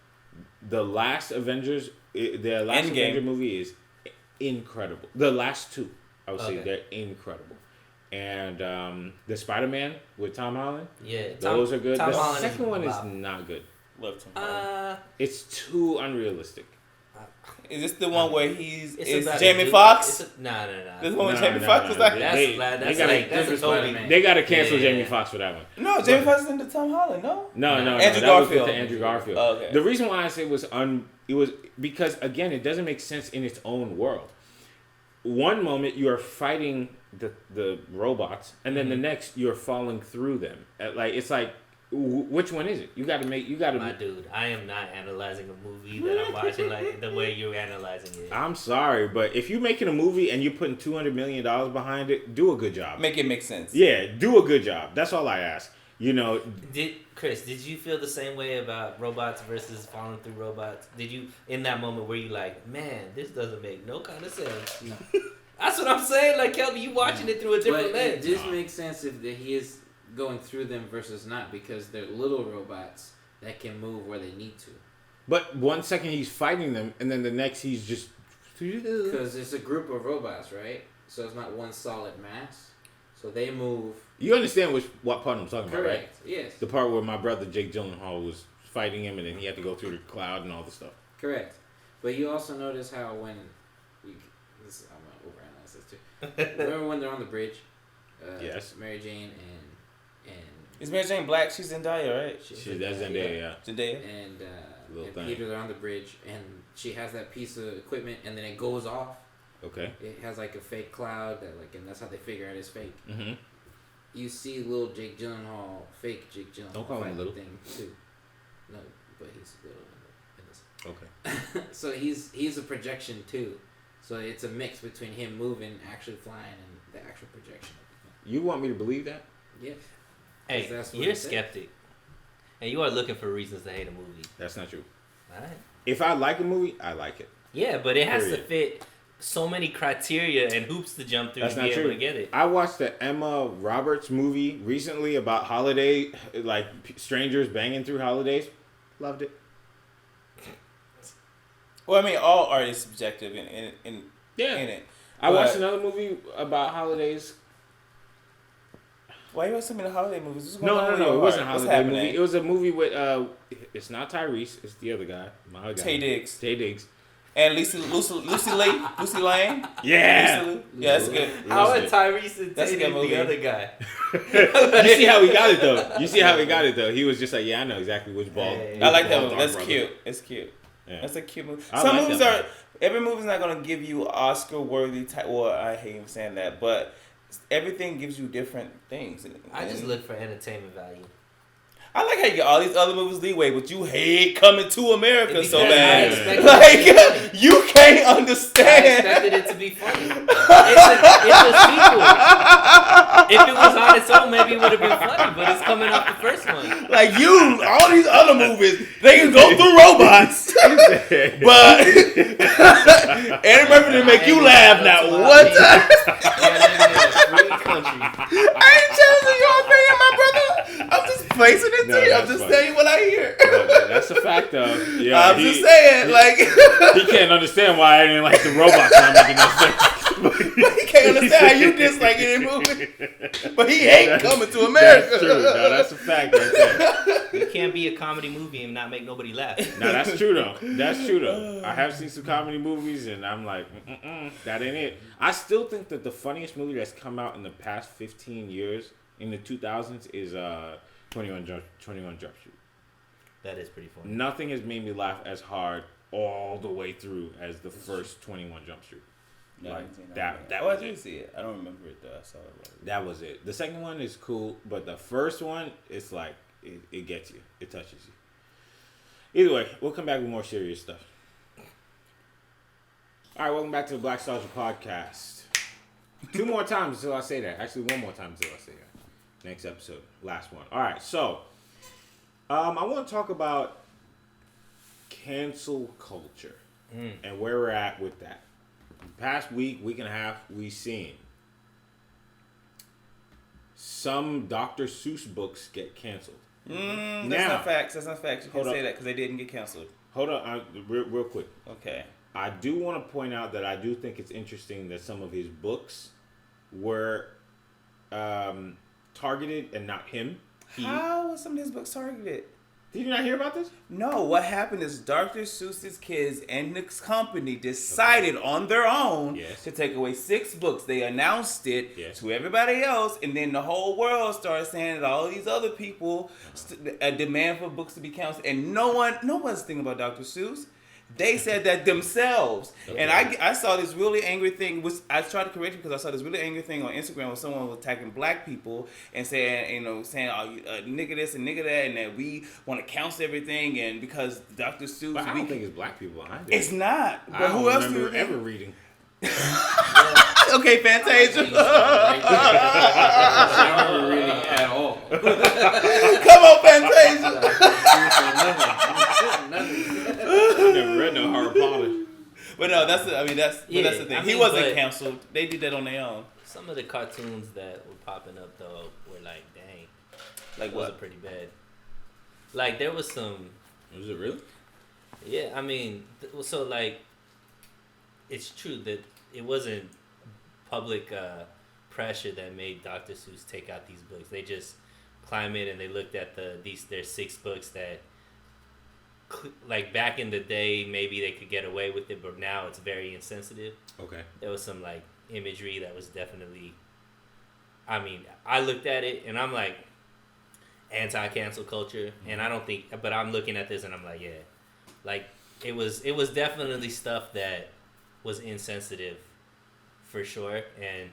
the last Avengers. The last Endgame. Avenger movie is incredible. The last two, I would say, Okay. they're incredible. And the Spider-Man with Tom Holland, yeah, those are good. Tom The Holland second one is wow. not good. Love Tom. It's too unrealistic. Is this the one where he's It's about Jamie a dude- Foxx? it's a- Nah. This one with No, Jamie no, Foxx no, was no. like That's They that's gotta- like that's a different totally. Spider-Man. They got to cancel Yeah. Jamie Foxx for that one. no, Jamie Foxx is into Tom Holland. No, No. Andrew That was Garfield. with the Andrew Garfield. Oh, okay. The reason why I say it was because again it doesn't make sense in its own world. One moment you are fighting the robots, and then the next you're falling through them. It's like which one is it? You got to My dude, I am not analyzing a movie that I'm watching like the way you're analyzing it. I'm sorry, but if you're making a movie and you're putting $200 million behind it, do a good job. Make it make sense. Yeah, do a good job. That's all I ask. Did you feel the same way about robots versus falling through robots? Did you, in that moment, were you like, man, this doesn't make no kind of sense? No. That's what I'm saying. Like, Kelby, you watching it through a different lens. It just makes sense if he is going through them versus not, because they're little robots that can move where they need to. But 1 second he's fighting them, and then the next he's just... Because it's a group of robots, right? So it's not one solid mass. So they move... You understand what part I'm talking about, right? Correct, yes. The part where my brother Jake Gyllenhaal was fighting him, and then he had to go through the cloud and all the stuff. Correct. But you also notice how when... I'm going to overanalyze this too. Remember when they're on the bridge? Yes. Mary Jane and... Is Mary Jane black? She's Zendaya, right? That's Zendaya, yeah. Zendaya. And Peter are on the bridge, and she has that piece of equipment, and then it goes off. Okay. It has like a fake cloud and that's how they figure out it's fake. Mm-hmm. You see little Jake Gyllenhaal, fake Jake Gyllenhaal. Don't call him little. Thing too. No, but he's little in this. Okay. So he's a projection too. So it's a mix between him moving, actually flying, and the actual projection of the thing. You want me to believe that? Yeah. Hey, you're a skeptic. And you are looking for reasons to hate a movie. That's not true. Alright. If I like a movie, I like it. Yeah, but it has to fit so many criteria and hoops to jump through to be able to get it. I watched the Emma Roberts movie recently about holiday, like strangers banging through holidays. Loved it. Well, I mean, all art is subjective in it. I watched another movie about holidays. Why you watching so many holiday movies? No. It wasn't a holiday movie. It was a movie with it's not Tyrese. It's the other guy. My other guy. Tay Diggs. And Lucy Lane. Yeah. Yeah, that's good. How are Tyrese and Tay Diggs the other guy? You see how he got it though. He was just like, yeah, I know exactly which ball. I like that movie. That's cute. It's cute. Yeah. That's a cute movie. Some movies are. Every movie's not gonna give you Oscar worthy type. Well, I hate even saying that, but everything gives you different things. I just look for entertainment value. I like how you get all these other movies leeway, but you hate Coming to America so bad. Like, you can't understand. I expected it to be funny. It's a sequel. If it was on its own, maybe it would have been funny, but it's coming off the first one. Like all these other movies, they can go through robots. But Eddie Murphy didn't make you laugh now. What time? I ain't challenging your opinion, my brother. I'm just placing it to you. I'm just saying what I hear. No, that's a fact, though. Yeah, I'm just saying, like he can't understand why I didn't like the robots. Not making no sense. But he can't understand how you dislike any movie. But he ain't Coming to America. That's true. No, that's a fact right there. You can't be a comedy movie and not make nobody laugh. No, that's true though. I have seen some comedy movies and I'm like, that ain't it. I still think that the funniest movie that's come out in the past 15 years, in the 2000s, is 21 Jump Street. That is pretty funny. Nothing has made me laugh as hard all the way through as the first 21 Jump Street. No, like that I didn't see it. I don't remember it though. I saw it. That was it. The second one is cool, but the first one, it's like it gets you. It touches you. Either way, we'll come back with more serious stuff. All right, welcome back to the Blackstalgia podcast. 2 more times until I say that. Actually, 1 more time until I say that. Next episode, last one. All right, so I want to talk about cancel culture and where we're at with that. The past week and a half, we've seen some Dr. Seuss books get canceled. That's not facts. You can't say that because they didn't get canceled. Hold on, real quick. Okay. I do want to point out that I do think it's interesting that some of his books were targeted and not him. How was some of his books targeted? Did you not hear about this? No, what happened is Dr. Seuss's kids and the company decided on their own to take away 6 books. They announced it to everybody else, and then the whole world started saying that all these other people demand for books to be canceled, and no one's thinking about Dr. Seuss. They said that themselves. Okay. And I saw this really angry thing. I tried to correct it because I saw this really angry thing on Instagram where someone was attacking black people and saying, oh, nigga this and nigga that, and that we want to cancel everything, and because Dr. Seuss. But I don't think it's black people behind it. It's not. But who else do you ever reading? Okay, Fantasia. I don't remember reading at all. Come on, Fantasia. I never read no Harry Potter. But no, that's the thing. He wasn't canceled. They did that on their own. Some of the cartoons that were popping up though were like, dang, like what? Was pretty bad. Like there was some. Was it really? Yeah, I mean, so like, it's true that it wasn't public pressure that made Dr. Seuss take out these books. They just climb in and they looked at their 6 books that, like back in the day, maybe they could get away with it, but now it's very insensitive. Okay. There was some like imagery that was definitely. I mean, I looked at it and I'm like, anti-cancel culture, and I don't think, but I'm looking at this and I'm like, yeah, like it was definitely stuff that was insensitive, for sure. And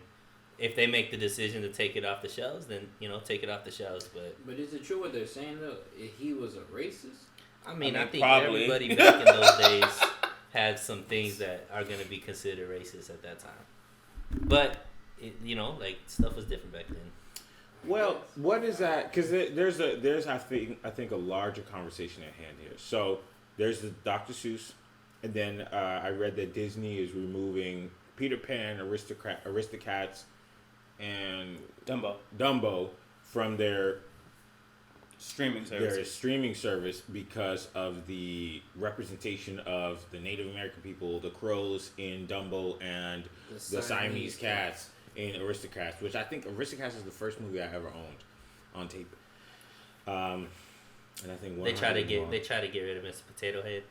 if they make the decision to take it off the shelves, then take it off the shelves. But is it true what they're saying though? He was a racist? I mean I think probably. everybody back in those days had some things that are going to be considered racist at that time. But like stuff was different back then. Well, what is that? Because there's I think a larger conversation at hand here. So there's the Dr. Seuss, and then I read that Disney is removing Peter Pan, Aristocats, and Dumbo from their streaming service because of the representation of the Native American people, the crows in Dumbo, and the Siamese cats in Aristocats, which I think Aristocats is the first movie I ever owned on tape. And I think they try to get rid of Mr. Potato Head.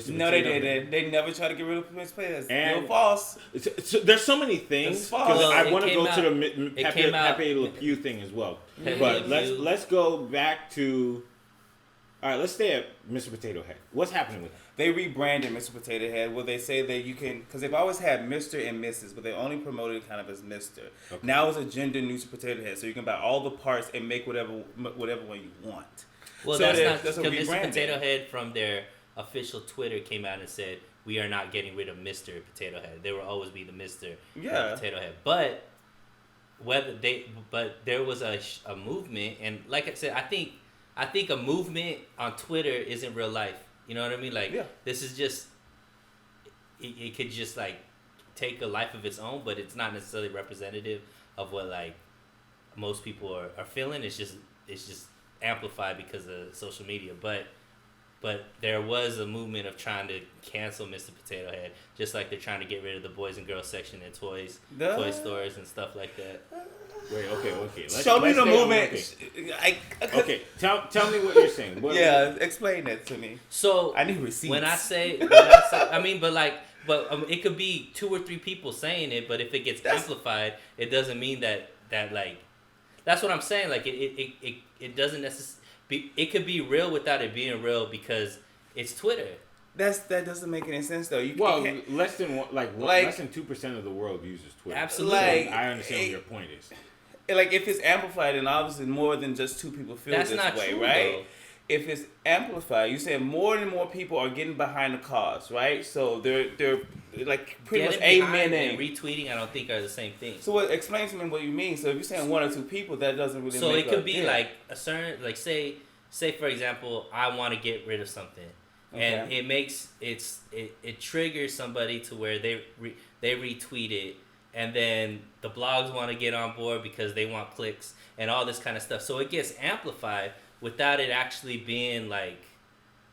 No, they didn't. They never tried to get rid of Mr. Potato Head. It's false. There's so many things. Well, I want to go to the Pepe LePew thing as well. But let's go back to. All right, let's stay at Mr. Potato Head. What's happening with that? They rebranded Mr. Potato Head where they say that you can, because they've always had Mr. and Mrs., but they only promoted it kind of as Mr. Okay. Now it's a gender neutral potato head, so you can buy all the parts and make whatever one you want. Well, so that's because Mr. Potato Head from their official Twitter came out and said, we are not getting rid of Mr. Potato Head. There will always be the Mr. Potato Head. But there was a movement, and like I said, I think a movement on Twitter isn't real life. You know what I mean? Like, This is just, it could just, like, take a life of its own, but it's not necessarily representative of what, like, most people are feeling. It's just amplified because of social media. But there was a movement of trying to cancel Mr. Potato Head, just like they're trying to get rid of the boys and girls section in toy stores and stuff like that. Wait, okay. Show me the movement. Okay, tell me what you're saying. Explain that to me. So I need receipts. When I say, I mean, but it could be 2 or 3 people saying it, but if it gets amplified, it doesn't mean that like, that's what I'm saying. Like it doesn't necessarily. It could be real without it being real because it's Twitter. That doesn't make any sense though. Less than 2% of the world uses Twitter. Absolutely, so I understand what your point is. Like if it's amplified, then obviously more than just 2 people feel that's this not way, true, right? Though. If it's amplified, you say more and more people are getting behind the cause, right? So they're like pretty much amening and retweeting. I don't think are the same thing. So explain to me what you mean. So if you're saying 1 or 2 people, that doesn't really. So it could be like a certain, like say for example, I want to get rid of something, and it makes it triggers somebody to where they retweet it, and then the blogs want to get on board because they want clicks and all this kind of stuff. So it gets amplified without it actually being like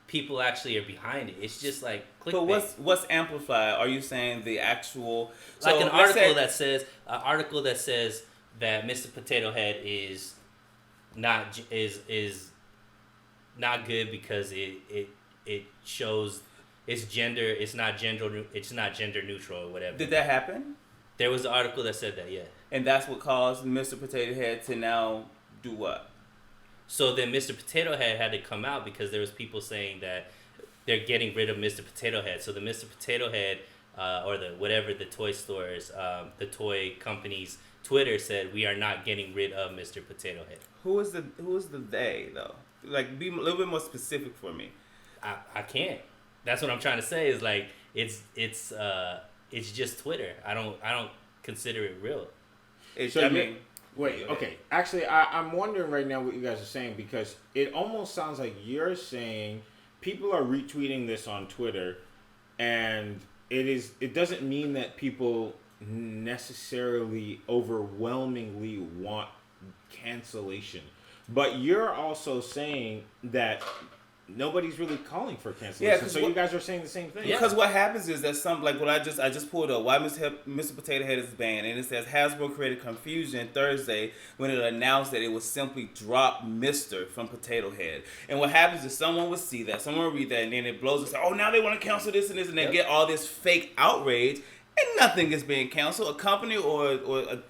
people actually are behind it. It's just like clickbait. But what's amplified? Are you saying the actual like an article that says that Mr. Potato Head is not good because it shows it's not gender neutral or whatever. Did that happen? There was an article that said that, yeah. And that's what caused Mr. Potato Head to now do what? So then Mr. Potato Head had to come out because there was people saying that they're getting rid of Mr. Potato Head. So the Mr. Potato Head or the toy stores, the toy company's Twitter said we are not getting rid of Mr. Potato Head. Who is the they though? Like be a little bit more specific for me. I can't. That's what I'm trying to say is like it's just Twitter. I don't consider it real. Wait, okay. Actually, I'm wondering right now what you guys are saying because it almost sounds like you're saying people are retweeting this on Twitter, and it doesn't mean that people necessarily overwhelmingly want cancellation. But you're also saying that nobody's really calling for cancellation. So you guys are saying the same thing. Because what happens is that some, like what I just pulled up, why Mr. Potato Head is banned, and it says Hasbro created confusion Thursday when it announced that it would simply drop Mr. from Potato Head. And what happens is someone would see that, someone would read that, and then it blows and say, oh, now they want to cancel this and this, and they get all this fake outrage, and nothing is being canceled. A company or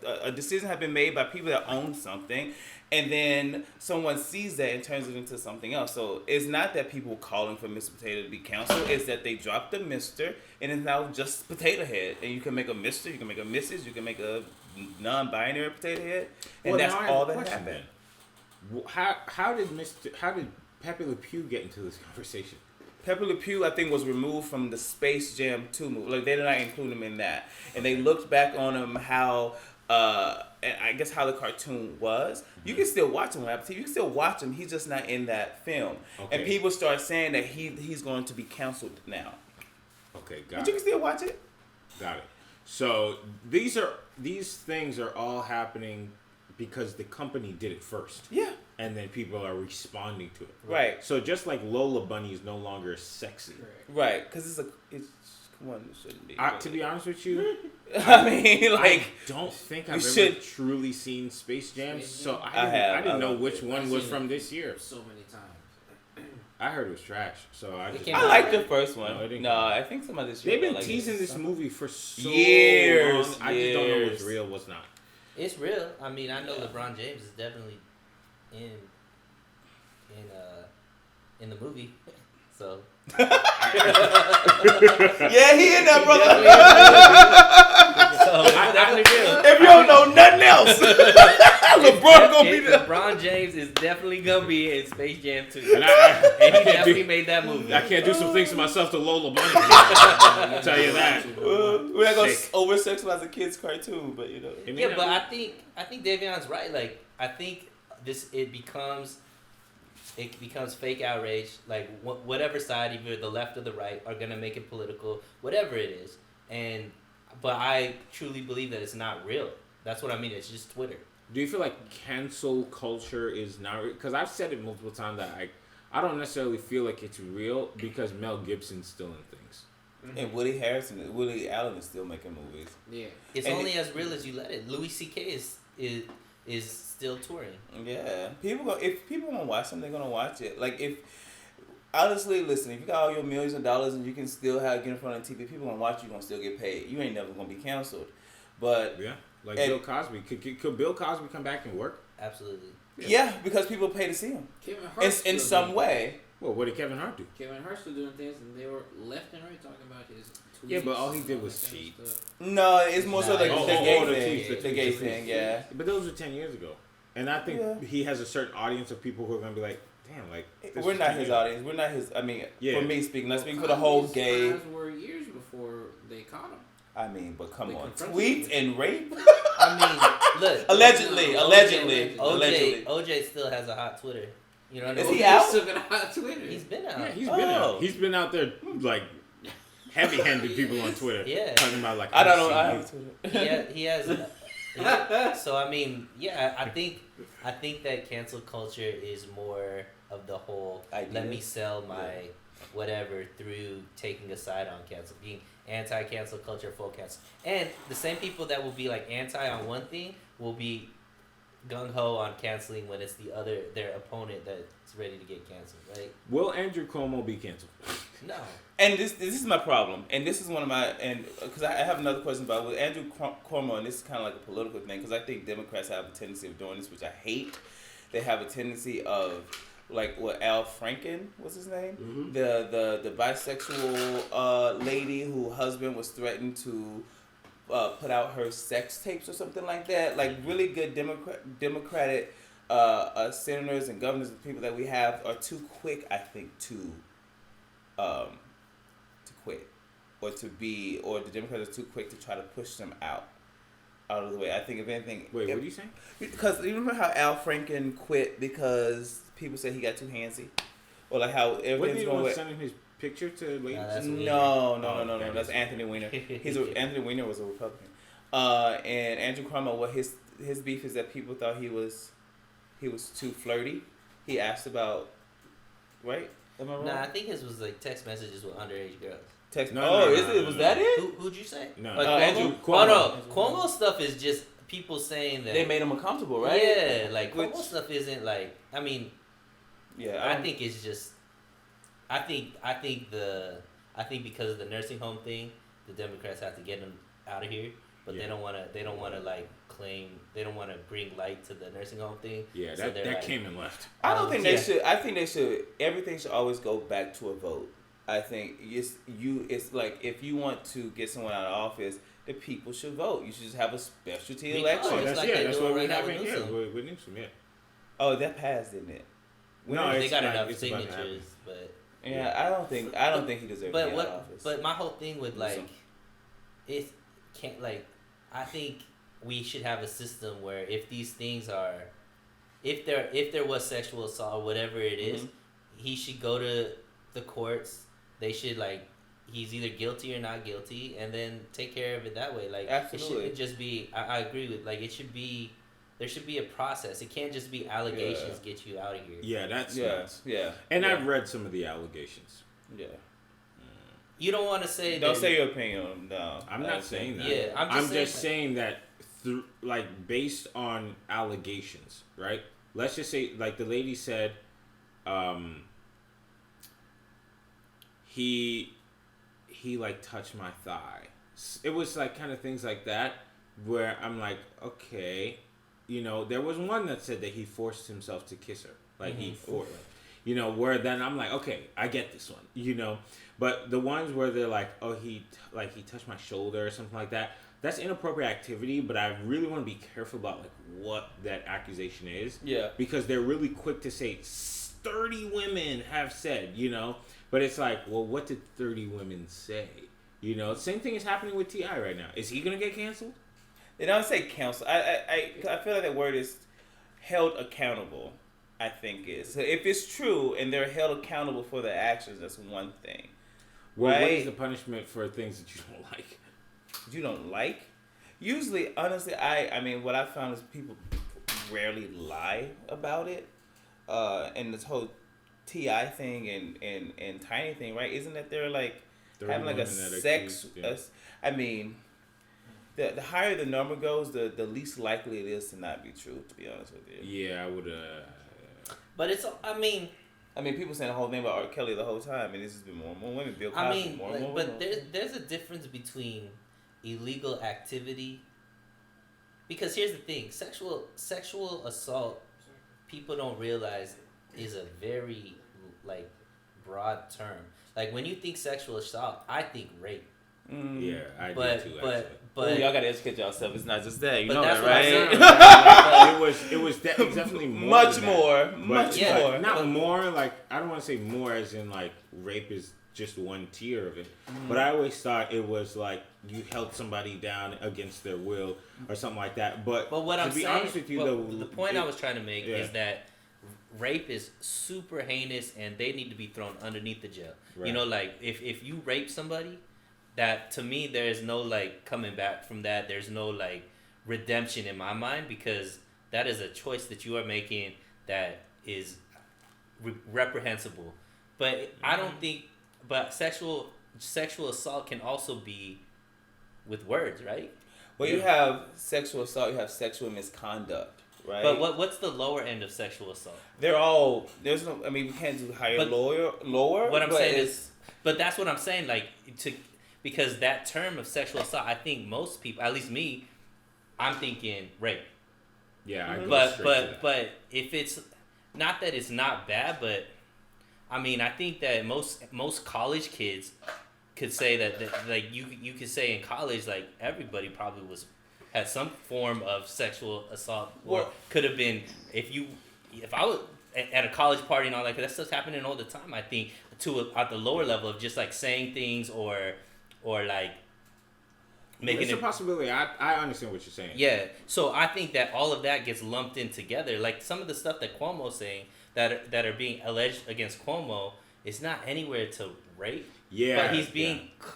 a decision has been made by people that own something. And then someone sees that and turns it into something else. So it's not that people calling for Mr. Potato to be canceled. It's that they dropped the Mr. and it's now just Potato Head. And you can make a Mr., you can make a Mrs., you can make a non-binary Potato Head. And that's all that happened. How did Pepe LePew get into this conversation? Pepe LePew, I think, was removed from the Space Jam 2 movie. Like, they did not include him in that. And they looked back on him how... and I guess how the cartoon was. You can still watch him on Apple TV. You can still watch him. He's just not in that film. Okay. And people start saying that he's going to be canceled now. Okay, but you can still watch it. Got it. So these things are all happening because the company did it first. Yeah. And then people are responding to it. Right. So just like Lola Bunny is no longer sexy. Right. Because it's one that shouldn't be. To be honest with you, I mean, like, I don't think I've ever truly seen Space Jam, so I didn't know which one was from this year. So many times. I heard it was trash, so I liked the first one. No, I think some of this year. They've been teasing this movie for so years. long. I just don't know what's real, what's not. It's real. I mean, I know LeBron James is definitely in the movie, so. Yeah, he in there, brother. If you don't know nothing else, LeBron gonna be there. LeBron James is definitely gonna be in Space Jam 2, and he definitely made that movie. I can't do some things to myself to Lola Bunny. I'll tell you that. We're not gonna over-sexualize a kid's cartoon, but you know. Yeah, but I think Davion's right. Like, I think it becomes fake outrage. Like, whatever side, either the left or the right, are gonna make it political, whatever it is. But I truly believe that it's not real. That's what I mean. It's just Twitter. Do you feel like cancel culture is not real? Because I've said it multiple times that I don't necessarily feel like it's real because Mel Gibson's still in things. And Woody Allen is still making movies. Yeah, it's only as real as you let it. Louis C.K. is still touring. Yeah, if people want to watch them, they're gonna watch it. Like, if honestly, listen, if you got all your millions of dollars and you can still get in front of the TV, people gonna watch you, gonna still get paid. You ain't never gonna be canceled. But yeah, like Bill Cosby. Could Bill Cosby come back and work? Absolutely. Yeah, because people pay to see him. Kevin Hart in some way. Well, what did Kevin Hart do? Kevin Hart still doing things, and they were left and right talking about his tweets. Yeah, but all he did was cheat. No, it's more so like the gay thing. Yeah, but those were 10 years ago, and I think he has a certain audience of people who are gonna be like, damn, like we're not his audience. We're not his. I mean, for me speaking, let's speak for the whole gay. Were years before they caught him. I mean, but come on, tweet and rape. I mean, look, allegedly. OJ still has a hot Twitter. You know what I mean? Is he out? He's still got a hot Twitter. He's been out. Yeah, he's been out. He's been out there like heavy-handed people on Twitter. Yeah, talking about like I don't know. I have Twitter. He has. So I mean, yeah, I think that cancel culture is more of the whole let me sell my whatever through taking a side on cancel, being anti-cancel culture, full cancel. And the same people that will be like anti on one thing will be gung-ho on canceling when it's their opponent that's ready to get canceled, right? Will Andrew Cuomo be canceled? No. And this is my problem, and this is one of my, and because I have another question about with Andrew Cuomo, and this is kind of like a political thing, because I think Democrats have a tendency of doing this, which I hate. They have a tendency of, like what Al Franken was his name, the bisexual lady whose husband was threatened to put out her sex tapes or something like that. Like, really good Democratic senators and governors and people that we have are too quick, I think, to quit, or the Democrats are too quick to try to push them out. out of the way. I think if anything... Wait, what are you saying? Because you remember how Al Franken quit because people said he got too handsy? Or like how everything's going with... sending his picture to ladies? No. That's Anthony Weiner. Anthony Weiner was a Republican. And Andrew Cuomo, what his beef is that people thought he was too flirty. He asked about... Right? Am I wrong? Nah, I think his was like text messages with underage girls. Was that it? Who'd you say? No, Andrew Cuomo. Oh no, Cuomo stuff is just people saying that they made him uncomfortable, right? Yeah, like Cuomo stuff isn't like. I mean, yeah, I think it's just. I think because of the nursing home thing, the Democrats have to get him out of here, but they don't want to. They don't want to like claim. They don't want to bring light to the nursing home thing. Yeah, so that like, came and left. I don't think they should. I think they should. Everything should always go back to a vote. I think it's like if you want to get someone out of office, the people should vote. You should just have a specialty election. Oh, that's what we're having here with Newsom, yeah. Oh, that passed, didn't it? No, they got enough signatures, but yeah, I don't think he deserves to get out of office. But my whole thing with like, it can't like, I think we should have a system where if these things are, if there was sexual assault or whatever it is, he should go to the courts. They should like, he's either guilty or not guilty, and then take care of it that way. Like, absolutely. It shouldn't just be. I agree with like it should be. There should be a process. It can't just be allegations get you out of here. Yeah, that's nuts. Yeah. And I've read some of the allegations. Yeah. You don't want to say. Don't say your opinion on them. No, I'm not saying that. Yeah, I'm just saying that like based on allegations, right? Let's just say like the lady said, he like touched my thigh. It was like kind of things like that where I'm like, okay, you know, there was one that said that he forced himself to kiss her, like he forced, you know, where then I'm like, okay, I get this one, you know, but the ones where they're like, oh, he touched my shoulder or something like that. That's inappropriate activity, but I really want to be careful about like what that accusation is. Yeah. Because they're really quick to say 30 women have said, you know, but it's like, well, what did 30 women say? You know, same thing is happening with T.I. right now. Is he gonna get canceled? They don't say cancel. I feel like that word is held accountable. I think is so if it's true and they're held accountable for their actions, that's one thing. Well, right? What is the punishment for things that you don't like? You don't like? Usually, honestly, I mean, what I found is people rarely lie about it. And this whole T.I. thing and Tiny thing, right? Isn't that they're like having like a sex? I mean, the higher the number goes, the least likely it is to not be true. To be honest with you. Yeah, I would. But it's. I mean, people saying the whole name about R. Kelly the whole time, and this has been more and more women. Bill Cosby, more and more. But there's a difference between illegal activity. Because here's the thing: sexual assault, people don't realize, is a very like broad term. Like when you think sexual assault, I think rape. Yeah, I do too. But y'all gotta educate yourself. It's not just that, you know that, right? It was definitely more. Much more. Not more. Like I don't want to say more, as in like rape is just one tier of it. But I always thought it was like you held somebody down against their will or something like that. But what to I'm be saying, honest with you, the point I was trying to make is that rape is super heinous and they need to be thrown underneath the jail. Right. You know, like if you rape somebody, that to me there is no like coming back from that. There's no like redemption in my mind, because that is a choice that you are making that is reprehensible. But I don't think. But sexual assault can also be with words, right? Well, you have sexual assault. You have sexual misconduct. Right. But what's the lower end of sexual assault? They're all. There's no. I mean, we can't do higher, lower. What I'm saying is, but that's what I'm saying. Like because that term of sexual assault, I think most people, at least me, I'm thinking rape. Yeah, I go but if it's not that it's not bad, but I mean, I think that most college kids could say that like you could say in college, like everybody probably had some form of sexual assault, or could have been if I was at a college party and all that, 'cause that stuff's happening all the time. I think at the lower level of just like saying things or like It's a possibility. I understand what you're saying. Yeah. So I think that all of that gets lumped in together. Like some of the stuff that Cuomo's saying that are being alleged against Cuomo is not anywhere to rape. Yeah. But he's being. Yeah.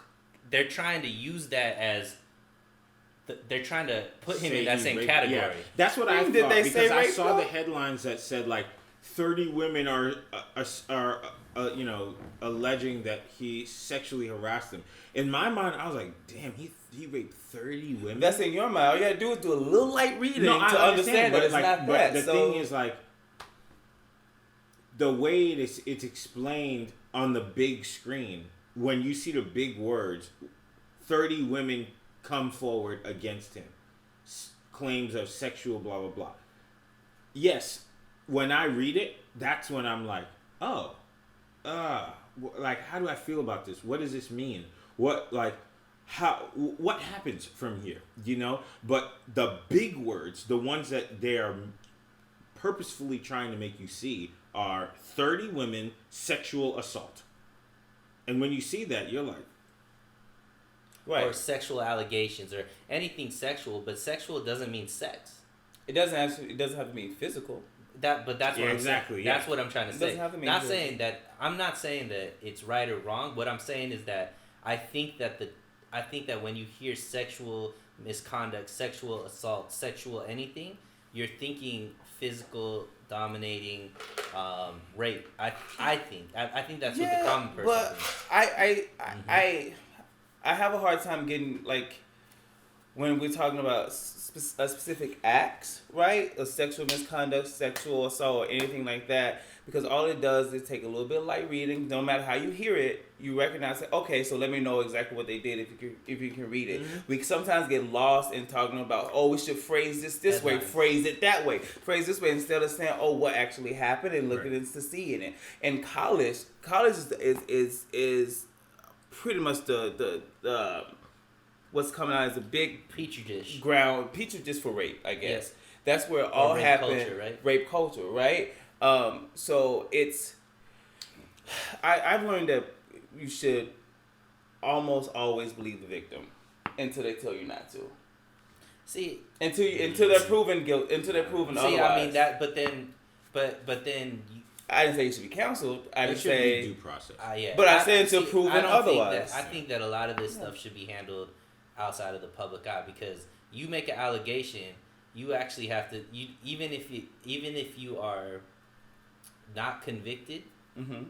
They're trying to use that as. They're trying to put him in that same category. Yeah. That's what I thought because I saw the headlines that said like 30 women are alleging that he sexually harassed them. In my mind, I was like, damn, he raped 30 women. That's in your mind. All you gotta do is do a little light reading to understand that it's like, not that. But the thing is, like, the way it's explained on the big screen, when you see the big words, 30 women come forward against him, claims of sexual blah blah blah. Yes, when I read it, that's when I'm like, oh, like, how do I feel about this? What does this mean? What happens from here? You know? But the big words, the ones that they are purposefully trying to make you see, are 30 women, sexual assault. And when you see that, you're like, right. Or sexual allegations or anything sexual, but sexual doesn't mean sex. It doesn't have to mean physical. That's what I'm exactly. saying. That's what I'm trying to say. I'm not saying that it's right or wrong. What I'm saying is that I think that when you hear sexual misconduct, sexual assault, sexual anything, you're thinking physical, dominating, rape. I think that's what the common person thinks. I have a hard time getting, like, when we're talking about specific acts, right? Of sexual misconduct, sexual assault, or anything like that, because all it does is take a little bit of light reading. No matter how you hear it, you recognize it. Okay, so let me know exactly what they did if you can read it. Mm-hmm. We sometimes get lost in talking about, oh, we should phrase this way, phrase it that way, phrase this way, instead of saying, oh, what actually happened, and looking into seeing it. And college is pretty much the what's coming out as a big petri dish for rape, I guess. Yeah. That's where it all happened. Culture, right? Rape culture, right? So it's I've learned that you should almost always believe the victim until they tell you not to. See, until they're proven guilt, until they're proven otherwise. I mean that, but then. I didn't say you should be counseled. I didn't say due process. Yeah. But I said until proven otherwise. I think that a lot of this stuff should be handled outside of the public eye, because you make an allegation, you actually have to. Even if you are not convicted, mm-hmm.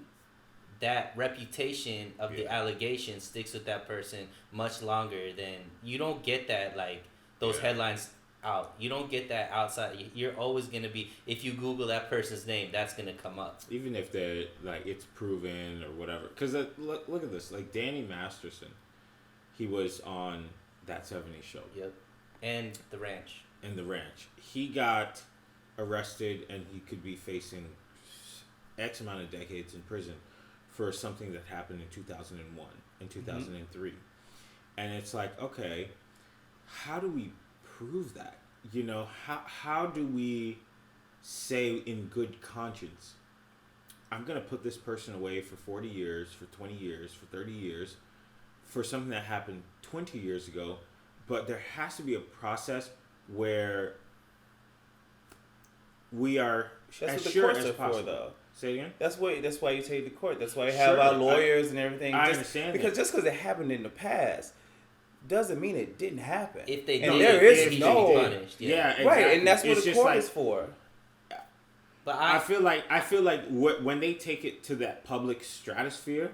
that reputation of the allegation sticks with that person much longer than you don't get that, like, those headlines out. You don't get that outside. You're always going to be, if you Google that person's name, that's going to come up. Even if they're, like, it's proven or whatever. Because look at this. Like, Danny Masterson, he was on That 70s Show. Yep. And The Ranch. He got arrested, and he could be facing X amount of decades in prison for something that happened in 2001 and 2003. Mm-hmm. And it's like, okay, how do we prove that? You know, how do we say in good conscience, I'm going to put this person away for 40 years, for 20 years, for 30 years, for something that happened 20 years ago, but there has to be a process where we are as sure as possible. Though. Say again? That's why you take the court. That's why you have our lawyers and everything. I understand because just because it happened in the past doesn't mean it didn't happen. If they and did, there is no punished. Yeah, exactly. Right, and that's what the court is for. But I feel like when they take it to that public stratosphere,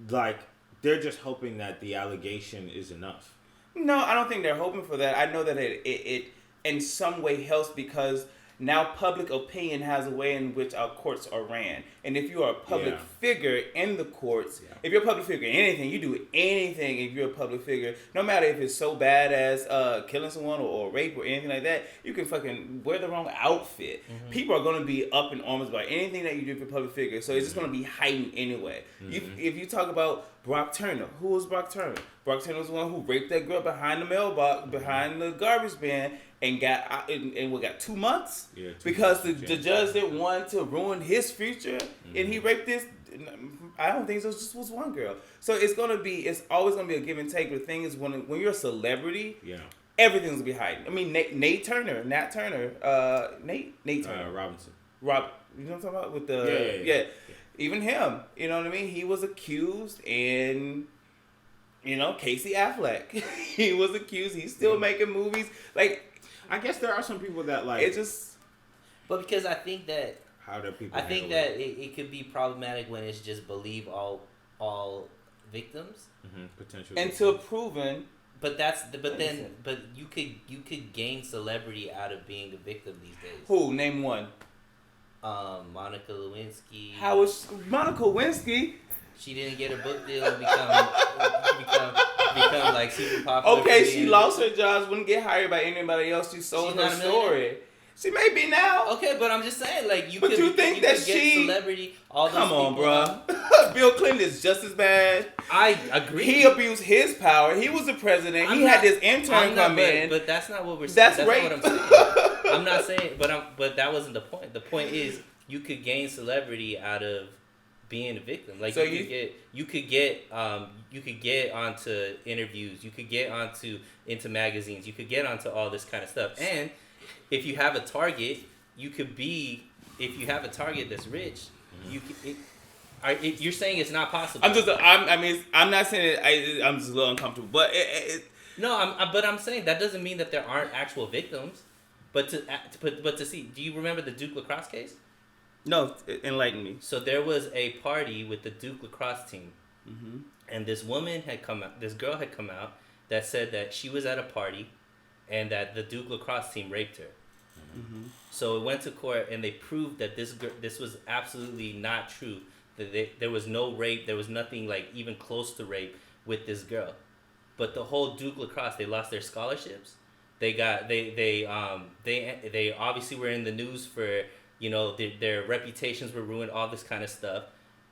like, they're just hoping that the allegation is enough. No, I don't think they're hoping for that. I know that it in some way helps because now public opinion has a way in which our courts are ran. And if you are a public figure in the courts, if you're a public figure in anything, you do anything if you're a public figure, no matter if it's so bad as killing someone or rape or anything like that, you can fucking wear the wrong outfit. Mm-hmm. People are going to be up in arms about anything that you do for a public figure. So it's just going to be heightened anyway. Mm-hmm. If you talk about Brock Turner, who was Brock Turner? Brock Turner was the one who raped that girl behind the mailbox, behind the garbage bin, and got 2 months? Yeah, because the judge didn't want to ruin his future, and he raped I don't think it was one girl. So it's always gonna be a give and take. But the thing is, when you're a celebrity, everything's gonna be hiding. I mean, Nat Turner, Nate Turner, Robinson. You know what I'm talking about with the yeah. Even him, you know what I mean? He was accused in, Casey Affleck. He was accused. He's still making movies. Like, I guess there are some people that like. It just. But because I think that. How do people? I think that it could be problematic when it's just believe all victims. Potentially. Until proven. But you could gain celebrity out of being a victim these days. Who? Name one. Monica Lewinsky. How was Monica Lewinsky? She didn't get a book deal and become like super popular. Okay, she lost her jobs, wouldn't get hired by anybody else. She sold her story. She may be now. Okay, but I'm just saying, like, you could get celebrity. Come on, bro. Bill Clinton is just as bad. I agree. He abused his power. He was the president. He had this intern come in. But that's not what we're saying. That's rape. Not what I'm saying. I'm not saying, but that wasn't the point. The point is you could gain celebrity out of being a victim. Like, so you could get onto interviews. You could get into magazines. You could get onto all this kind of stuff. And if you have a target, if you have a target that's rich, you're saying it's not possible. I'm not saying it. I'm just a little uncomfortable, but I'm saying that doesn't mean that there aren't actual victims. But to see, do you remember the Duke lacrosse case? No, enlighten me. So there was a party with the Duke lacrosse team, and this girl had come out that said that she was at a party, and that the Duke lacrosse team raped her. So it went to court, and they proved that this was absolutely not true. That there was no rape, there was nothing like even close to rape with this girl. But the whole Duke lacrosse, they lost their scholarships. They obviously were in the news for, their reputations were ruined, all this kind of stuff,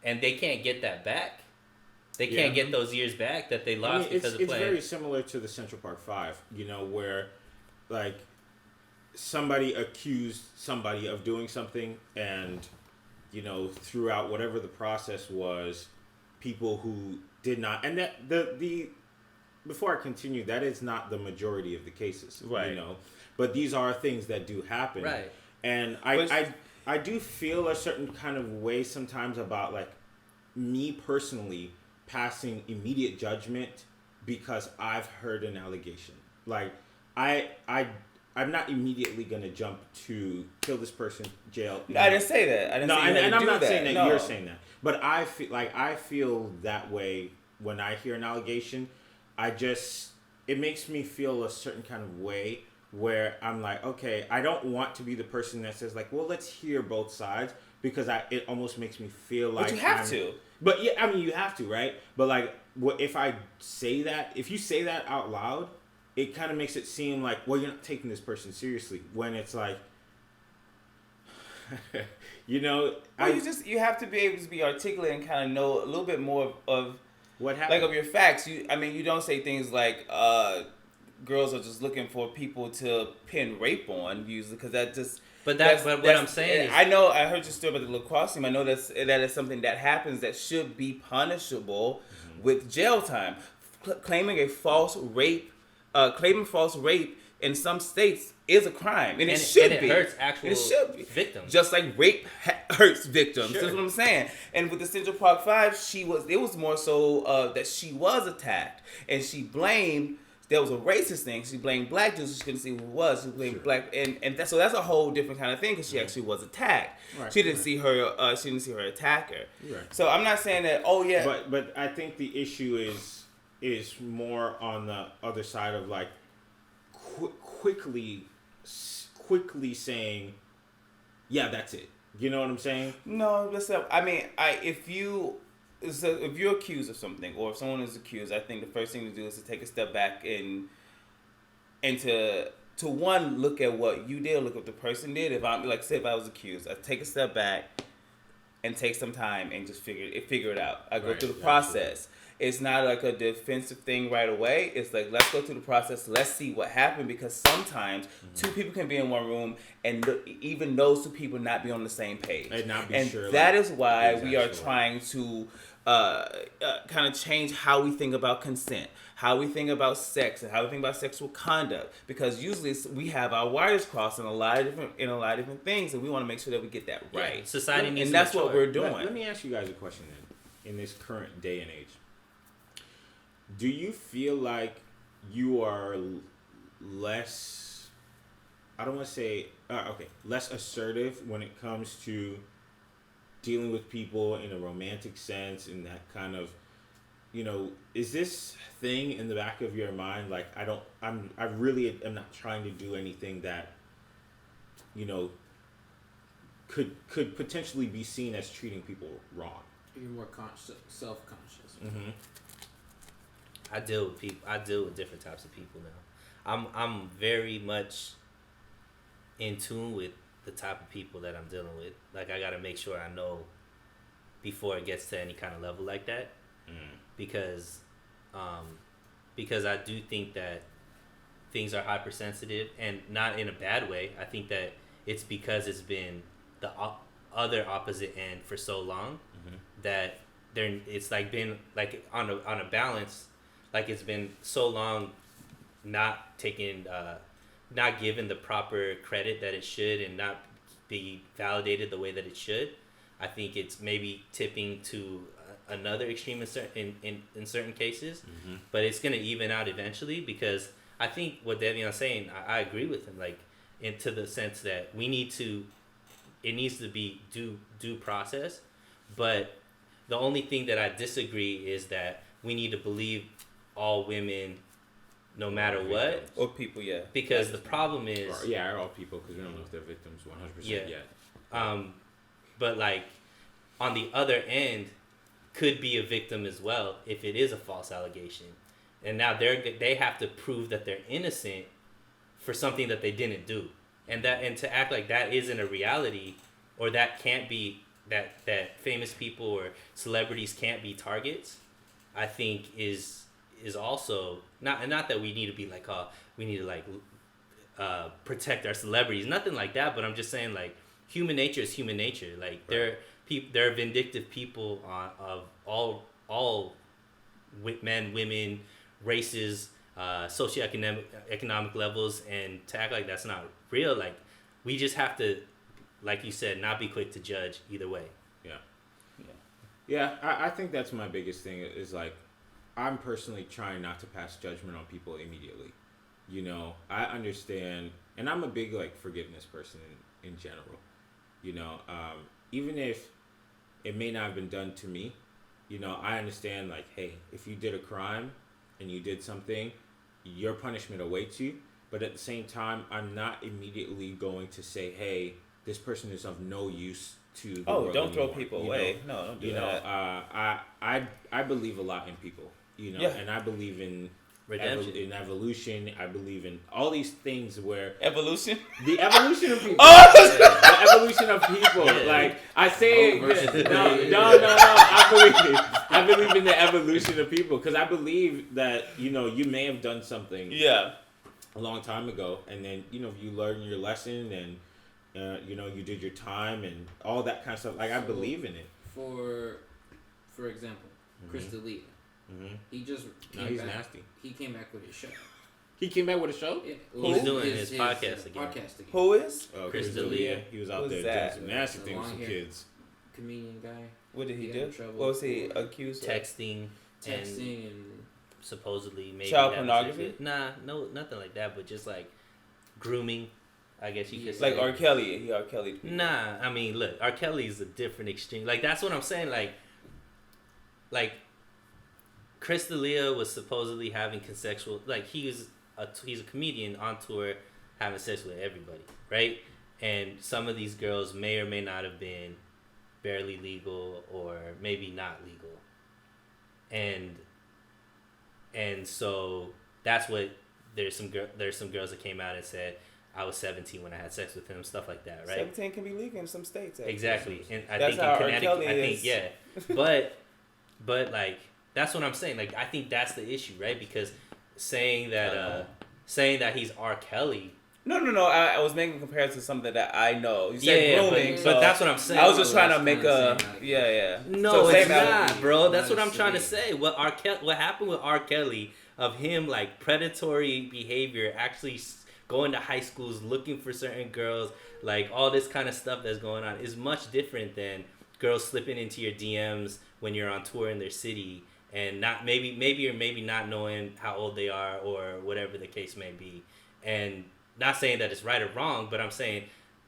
and they can't get that back. They can't get those years back that they lost because of playing. It's very similar to the Central Park Five, where, like, somebody accused somebody of doing something, and, throughout whatever the process was, people who did not, and that the before I continue, that is not the majority of the cases, right? But these are things that do happen, right? And I do feel a certain kind of way sometimes about, like, me personally passing immediate judgment because I've heard an allegation. Like, I'm not immediately gonna jump to kill this person, jail. I didn't say that. I didn't say and I'm not saying that you're saying that. But I feel that way when I hear an allegation. It makes me feel a certain kind of way where I'm like, okay, I don't want to be the person that says, like, well, let's hear both sides, because it almost makes me feel like. But you have to. But yeah, I mean, you have to, right? But, like, if you say that out loud, it kind of makes it seem like, well, you're not taking this person seriously, when it's like, you have to be able to be articulate and kind of know a little bit more of what happened, like, of your facts. You don't say things like girls are just looking for people to pin rape on, usually, because that just. But what I'm saying is, I heard your story about the lacrosse team. I know that is something that happens that should be punishable with jail time. Claiming false rape in some states is a crime, and it should be. It hurts actual victims, just like rape hurts victims. Sure. That's what I'm saying. And with the Central Park Five, it was more so that she was attacked, and she blamed. There was a racist thing. She blamed black dudes. She couldn't see who it was. She blamed black, and that's a whole different kind of thing, because she actually was attacked. Right, she didn't see her. She didn't see her attacker. Right. So I'm not saying that. Oh yeah. But I think the issue is more on the other side of, like, quickly saying, yeah, that's it. You know what I'm saying? No, listen. I mean, if you're accused of something, or if someone is accused, I think the first thing to do is to take a step back and to one, look at what you did, look at what the person did. If I was accused, I'd take a step back and take some time and just figure it out. I go through the process. it's not like a defensive thing right away. It's like, let's go through the process. Let's see what happened, because sometimes two people can be in one room and even those two people not be on the same page. And not be sure. That is why we are trying to kind of change how we think about consent, how we think about sex, and how we think about sexual conduct. Because usually we have our wires crossed in a lot of different things, and we want to make sure that we get that right. Yeah, society needs and that's what we're doing. Let me ask you guys a question then. In this current day and age, do you feel like you are less, I don't want to say, less assertive when it comes to dealing with people in a romantic sense, and that kind of, is this thing in the back of your mind, like, I really am not trying to do anything that, could potentially be seen as treating people wrong? You're more self-conscious. Mm-hmm. I deal with people. I deal with different types of people now. I'm very much in tune with the type of people that I'm dealing with. Like, I gotta make sure I know before it gets to any kind of level like that, because I do think that things are hypersensitive, and not in a bad way. I think that it's because it's been the other opposite end for so long, that it's like been like on a balance, like it's been so long not taken, not given the proper credit that it should, and not be validated the way that it should. I think it's maybe tipping to another extreme in certain cases, but it's gonna even out eventually, because I think what Devion's saying, I agree with him, like, into the sense that it needs to be due process, but the only thing that I disagree is that we need to believe all women, no matter what. Or people, yeah. Because the problem is... Or all people, because we don't know if they're victims 100% yet. But, like, on the other end, could be a victim as well if it is a false allegation. And now they have to prove that they're innocent for something that they didn't do. And to act like that isn't a reality, or that can't be... That famous people or celebrities can't be targets, I think is also not that we need to be like, we need to like protect our celebrities, nothing like that. But I'm just saying, like, human nature is human nature. Like, right. There are vindictive people of all men, women, races, socioeconomic levels, and to act like that's not real, like, we just have to, like you said, not be quick to judge either way. Yeah, I think that's my biggest thing, is like, I'm personally trying not to pass judgment on people immediately. I understand, and I'm a big, like, forgiveness person in general. Even if it may not have been done to me, I understand, like, hey, if you did a crime and you did something, your punishment awaits you. But at the same time, I'm not immediately going to say, hey, this person is of no use to the world don't throw anymore, people away. No, don't do that. I believe a lot in people, and I believe in redemption, in evolution. I believe in all these things where evolution, the evolution of people, the evolution of people. Like, I say, no. I believe in the evolution of people, because I believe that you may have done something a long time ago, and then you learn your lesson, and you did your time and all that kind of stuff. Like, I believe in it. For example, Chris D'Elia. He just came back. Nasty. He came back with his show. He came back with a show? Yeah. He's doing his podcast again. Who is? Chris D'Elia. He was out there doing some nasty things with kids. Comedian guy. What did he do? What was he accused of? Texting and supposedly maybe child pornography? Nah, no, nothing like that, but just like grooming, I guess you could say. Like R. Kelly. He R. Kelly. Nah, I mean, look, R. Kelly is a different extreme. Like, that's what I'm saying. Like Chris D'Elia was supposedly having consensual, like, he's a comedian on tour having sex with everybody, right? And some of these girls may or may not have been barely legal, or maybe not legal. And so that's what there's some girls that came out and said, I was 17 when I had sex with him, stuff like that, right? 17 can be legal in some states. Actually. Exactly. And I that's think how in Connecticut, R. Kelly is. but like, That's what I'm saying. Like, I think that's the issue, right? Because saying that he's R. Kelly. No. I was making a comparison to something that I know. You said grooming, but that's what I'm saying. I was just trying to make a No, it's not, bro. That's what I'm trying to say. What happened with R. Kelly of him like predatory behavior, actually going to high schools looking for certain girls, like all this kind of stuff that's going on, is much different than girls slipping into your DMs when you're on tour in their city and not maybe not knowing how old they are or whatever the case may be, and. Not saying that it's right or wrong, but I'm saying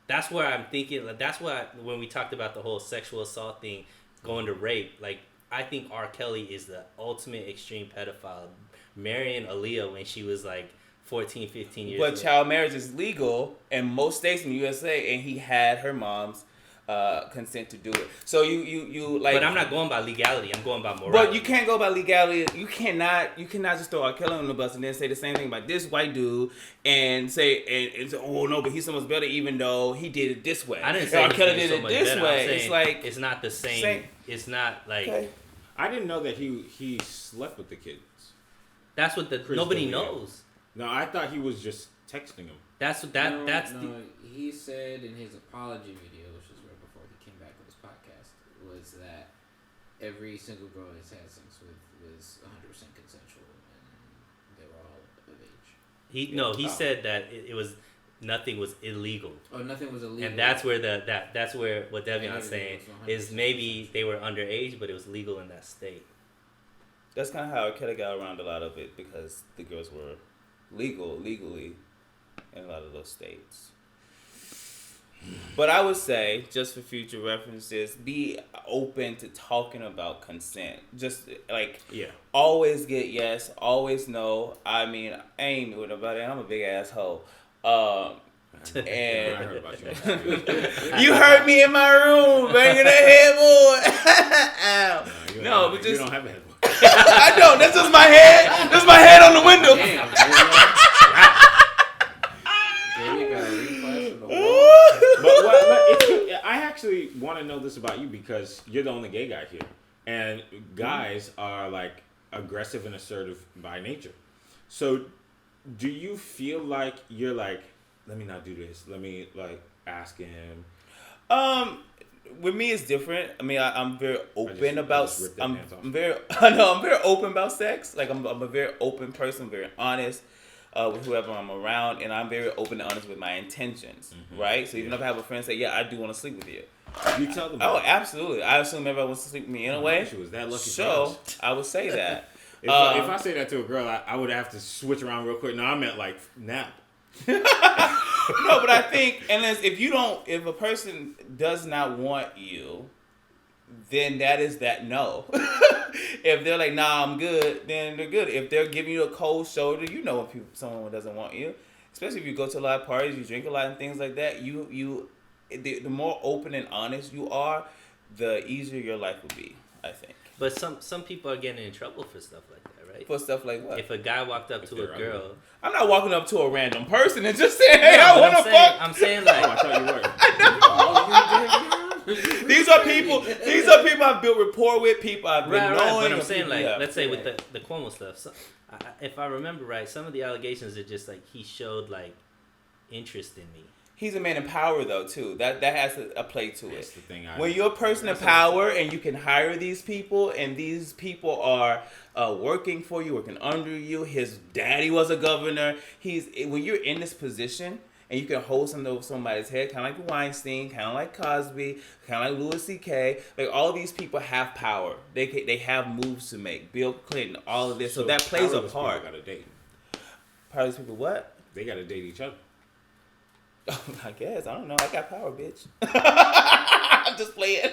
that's where I'm thinking. Like, that's why when we talked about the whole sexual assault thing going to rape, like I think R. Kelly is the ultimate extreme pedophile, marrying Aaliyah when she was like 14, 15 years old. But child marriage is legal in most states in the USA, and he had her mom's consent to do it. So you like. But I'm not going by legality. I'm going by morality. But you can't go by legality. You cannot just throw R. Kelly on the bus and then say the same thing about this white dude and say and say, oh no, but he's so much better even though he did it this way. I didn't say R. Kelly did so it this way. It's like it's not the same. It's not like. Okay. I didn't know that he slept with the kids. That's what nobody knows. No, I thought he was just texting them. He said in his apology video, which was right before he came back with his podcast, was that every single girl he's had sex with was 100% consensual and they were all of age. He said that it was nothing was illegal. Oh, nothing was illegal. And that's where that's where what Devion's saying is maybe they were underage, but it was legal in that state. That's kind of how Kelly got around a lot of it because the girls were legally in a lot of those states. But I would say, just for future references, be open to talking about consent. Just like always get yes, always no. I mean, I ain't with nobody. I'm a big asshole. And I heard about you. You heard me in my room banging a headboard. But you don't have a headboard. I don't. That's just my head. That's my head on the window. I actually want to know this about you because you're the only gay guy here, and guys are like aggressive and assertive by nature. So, do you feel like you're like, let me not do this. Let me like ask him. With me, it's different. I mean, I'm very open about. I'm very open about sex. Like I'm a very open person, very honest with whoever I'm around, and I'm very open and honest with my intentions. Right. So even if I have a friend say, "Yeah, I do want to sleep with you," you tell them. Oh, absolutely. I assume everyone wants to sleep with me anyway. She was that lucky. So I would say that. If I say that to a girl, I would have to switch around real quick. No, I meant like nap. No, but I think unless if a person does not want you, then that is that no. If they're like, nah, I'm good, then they're good. If they're giving you a cold shoulder, you know when someone doesn't want you. Especially if you go to a lot of parties, you drink a lot and things like that. The more open and honest you are, the easier your life will be, I think. But some people are getting in trouble for stuff like that, right? For stuff like what? If a guy walked up to a girl. I'm not walking up to a random person and just saying, hey, I want to fuck. I'm saying like. Oh, I thought you were. These are people I've built rapport with, people I've been knowing. Right, but I'm saying like, let's say with the Cuomo stuff. So, if I remember right, some of the allegations are just like he showed like interest in me. He's a man in power, though, too. That has a play to it. That's the thing. When you're a person of power and you can hire these people, and these people are working for you, working under you. His daddy was a governor. When you're in this position and you can hold something over somebody's head, kind of like Weinstein, kind of like Cosby, kind of like Louis C.K. Like all these people have power. They have moves to make. Bill Clinton, all of this. So that plays a part. Got to date. Part of these people, what? They got to date each other. I guess. I don't know. I got power, bitch. I'm just playing.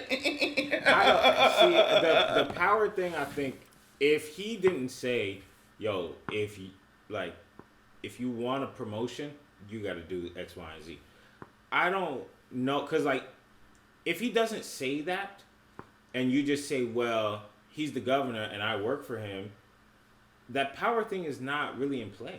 The power thing, I think, if he didn't say, yo, if you want a promotion, you got to do X, Y, and Z. I don't know. Because, like, if he doesn't say that, and you just say, well, he's the governor and I work for him, that power thing is not really in play.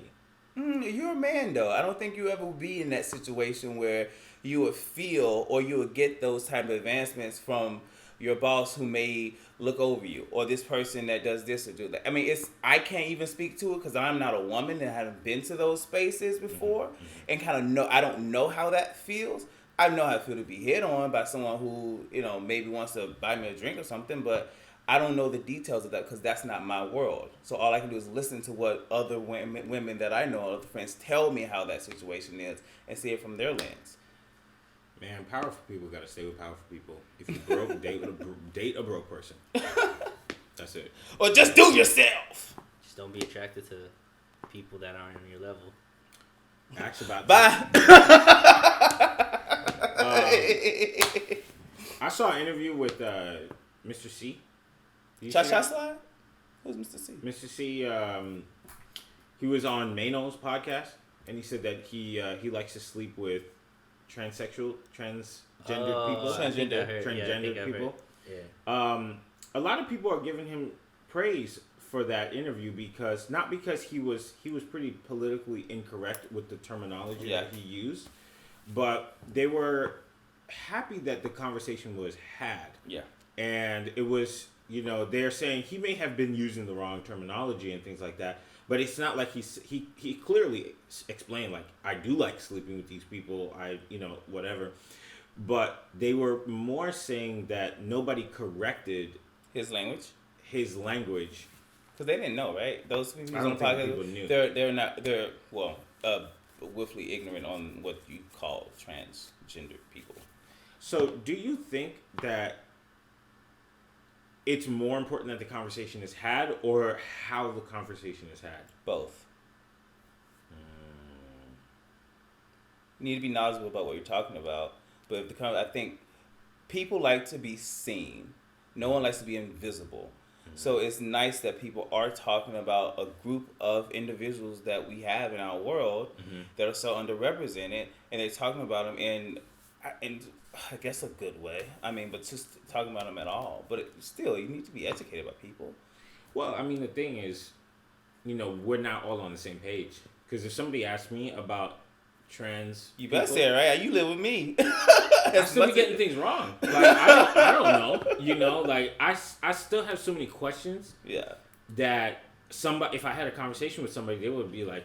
You're a man, though. I don't think you ever will be in that situation where you would feel or you would get those type of advancements from your boss who may look over you, or this person that does this or do that. I mean, I can't even speak to it because I'm not a woman and haven't been to those spaces before, and kind of know. I don't know how that feels. I know how it feels to be hit on by someone who maybe wants to buy me a drink or something, but I don't know the details of that because that's not my world. So all I can do is listen to what other women that I know, other friends, tell me how that situation is and see it from their lens. Man, powerful people got to stay with powerful people. If you broke, date a broke person. That's it. Or just do yourself. Just don't be attracted to people that aren't on your level. Ask about Bye. I saw an interview with Mr. C. Cha-Cha Slide? Who's Mr. C? Mr. C, he was on Mano's podcast, and he said that he likes to sleep with transgendered people. Transgender people. Yeah. A lot of people are giving him praise for that interview not because he was pretty politically incorrect with the terminology that he used, but they were happy that the conversation was had. Yeah. And it was, they're saying he may have been using the wrong terminology and things like that, but it's not like he clearly explained, like, I do like sleeping with these people, whatever. But they were more saying that nobody corrected his language. Because they didn't know, right? Those people I don't think people knew. They're willfully ignorant on what you call transgender people. So do you think that it's more important that the conversation is had or how the conversation is had? Both. You need to be knowledgeable about what you're talking about. But I think people like to be seen. No one likes to be invisible. Mm-hmm. So it's nice that people are talking about a group of individuals that we have in our world that are so underrepresented, and they're talking about them in I guess a good way. I mean, but just talking about them at all. But still, you need to be educated about people. Well, I mean, the thing is, we're not all on the same page. Because if somebody asked me about trans you better say it right. You live with me. I still be getting things wrong. Like, I don't know. Like, I still have so many questions. Yeah. That if I had a conversation with somebody, they would be like,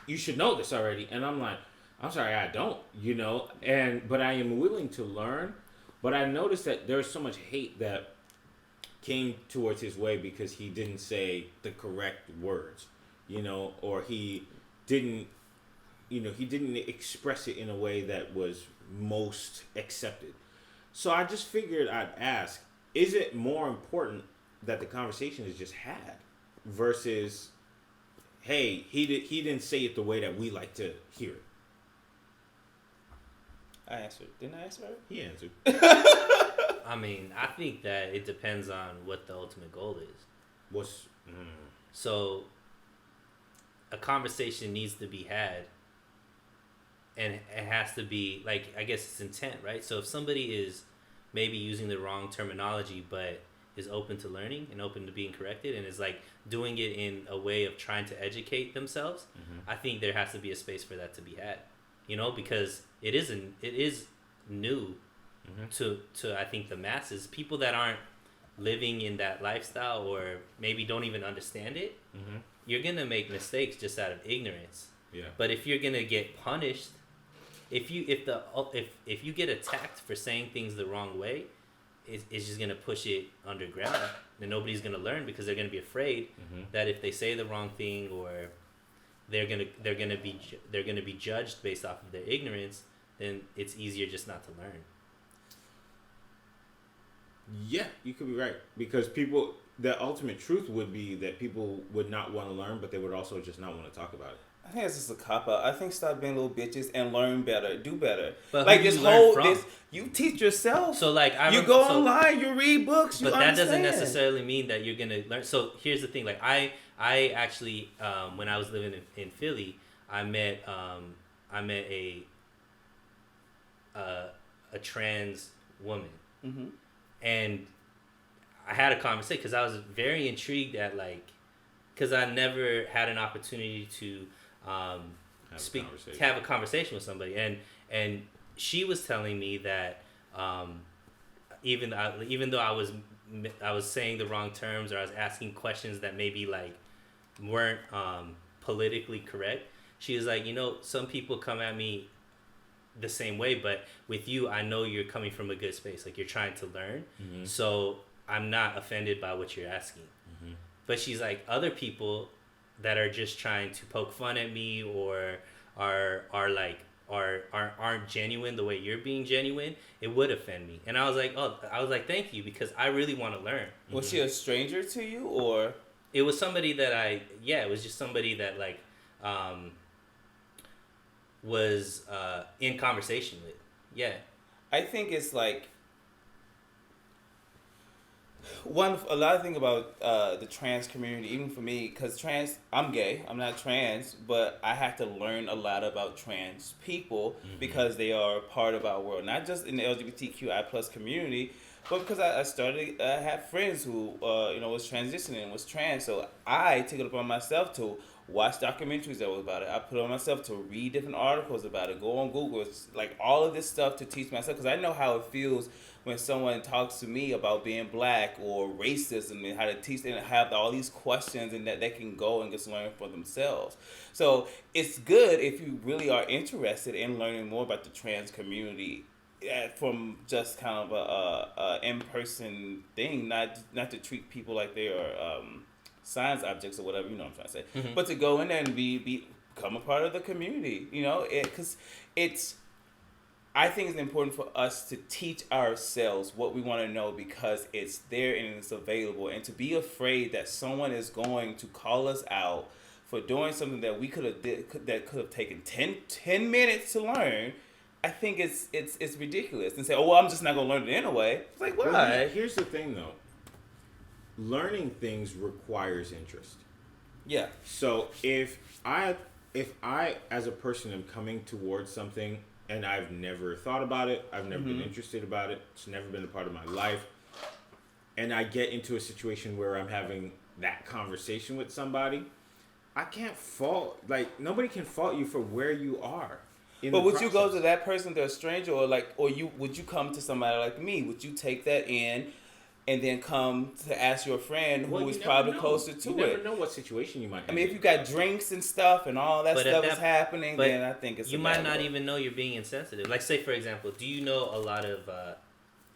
you should know this already. And I'm like, I'm sorry, I don't, but I am willing to learn. But I noticed that there's so much hate that came towards his way because he didn't say the correct words, or he didn't express it in a way that was most accepted. So I just figured I'd ask, is it more important that the conversation is just had versus, hey, he didn't say it the way that we like to hear it? I answered. Didn't I answer it? He answered. I mean, I think that it depends on what the ultimate goal is. So, a conversation needs to be had, and it has to be, like, I guess it's intent, right? So if somebody is maybe using the wrong terminology, but is open to learning and open to being corrected, and is, like, doing it in a way of trying to educate themselves, I think there has to be a space for that to be had. Because it is new to I think the masses, people that aren't living in that lifestyle or maybe don't even understand it. You're gonna make mistakes just out of ignorance. Yeah. But if you're gonna get punished, if you get attacked for saying things the wrong way, it's just gonna push it underground, and nobody's gonna learn because they're gonna be afraid that if they say the wrong thing or they're gonna be judged based off of their ignorance, then it's easier just not to learn. Yeah, you could be right, because the ultimate truth would be that people would not want to learn, but they would also just not want to talk about it. I think it's just a cop out. I think stop being little bitches and learn better, do better. But like you teach yourself. So like you go online, you read books. But that doesn't necessarily mean that you're gonna learn. So here's the thing: like I actually when I was living in Philly, I met a trans woman, and I had a conversation because I was very intrigued at because I never had an opportunity to have a conversation with somebody, and she was telling me that even though I was saying the wrong terms, or I was asking questions that maybe like weren't politically correct, she was like, some people come at me the same way, but with you, I know you're coming from a good space, like you're trying to learn, so I'm not offended by what you're asking. But she's like, other people that are just trying to poke fun at me, or aren't genuine the way you're being genuine, it would offend me. And I was like, thank you, because I really want to learn. Was she a stranger to you, or? It was somebody that it was just somebody that like was in conversation with. Yeah. I think it's like a lot of things about the trans community, even for me, because I'm gay, I'm not trans, but I have to learn a lot about trans people because they are part of our world, not just in the LGBTQI plus community, but because I had friends who was transitioning and was trans, so I took it upon myself to watch documentaries that was about it. I put it on myself to read different articles about it, go on Google, it's like all of this stuff to teach myself, because I know how it feels when someone talks to me about being black or racism, and how to teach them and have all these questions, and that they can go and just learn for themselves. So it's good if you really are interested in learning more about the trans community from just kind of a in-person thing, not to treat people like they are science objects or whatever, you know what I'm trying to say. But to go in there and become a part of the community, because I think it's important for us to teach ourselves what we want to know, because it's there and it's available. And to be afraid that someone is going to call us out for doing something that we could have taken 10 minutes to learn, I think it's ridiculous. And say, oh, well, I'm just not going to learn it anyway. It's like, why? Well, here's the thing, though. Learning things requires interest. Yeah. So if I as a person am coming towards something and I've never thought about it, I've never been interested about it, it's never been a part of my life, and I get into a situation where I'm having that conversation with somebody, I can't fault, nobody can fault you for where you are. But would you go to that person, to a stranger, would you come to somebody like me? Would you take that in and then come to ask your friend who is probably closer to it? You never know what situation you might have. I mean, if you got drinks and stuff and all that stuff is happening, then I think it's you might not even know you're being insensitive. Like, say, for example, do you know a lot of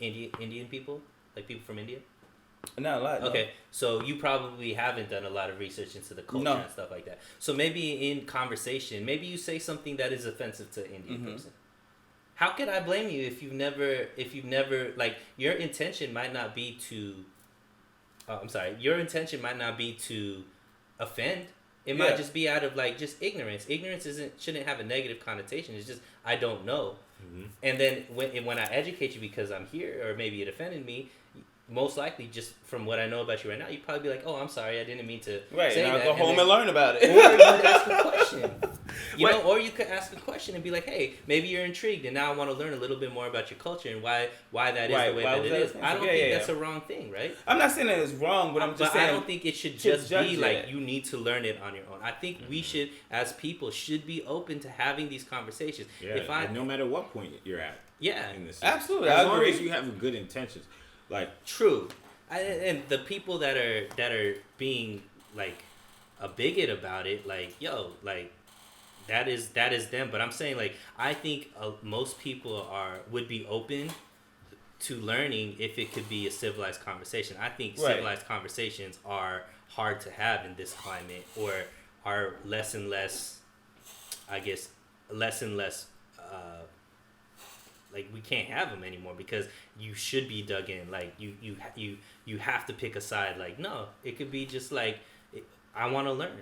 Indian people? Like, people from India? Not a lot. Okay, so you probably haven't done a lot of research into the culture and stuff like that. So maybe in conversation, maybe you say something that is offensive to an Indian person. How could I blame you if you've never like, your intention might not be to your intention might not be to offend. It might just be out of just ignorance. Ignorance shouldn't have a negative connotation. It's just, I don't know. And then when I educate you because I'm here, or maybe it offended me, most likely, just from what I know about you right now, you'd probably be like, oh, I'm sorry, I didn't mean to say I'll that. go home and learn about it. Or you'd ask a question. Or you could ask a question and be like, hey, maybe you're intrigued, and now I want to learn a little bit more about your culture and why that is the way that it is. I don't think that's a wrong thing, right? I'm not saying that it's wrong, but I'm just saying, I don't think it should just be like you need to learn it on your own. I think we should, as people, should be open to having these conversations. Yeah, no matter what point you're at. Yeah. In this absolutely. As long as you have good intentions. True. And the people that are being a bigot about it, that is them. But I'm saying, I think most people would be open to learning if it could be a civilized conversation. I think civilized conversations are hard to have in this climate, or are less and less, we can't have them anymore, because you should be dug in. You have to pick a side. No, it could be just I want to learn.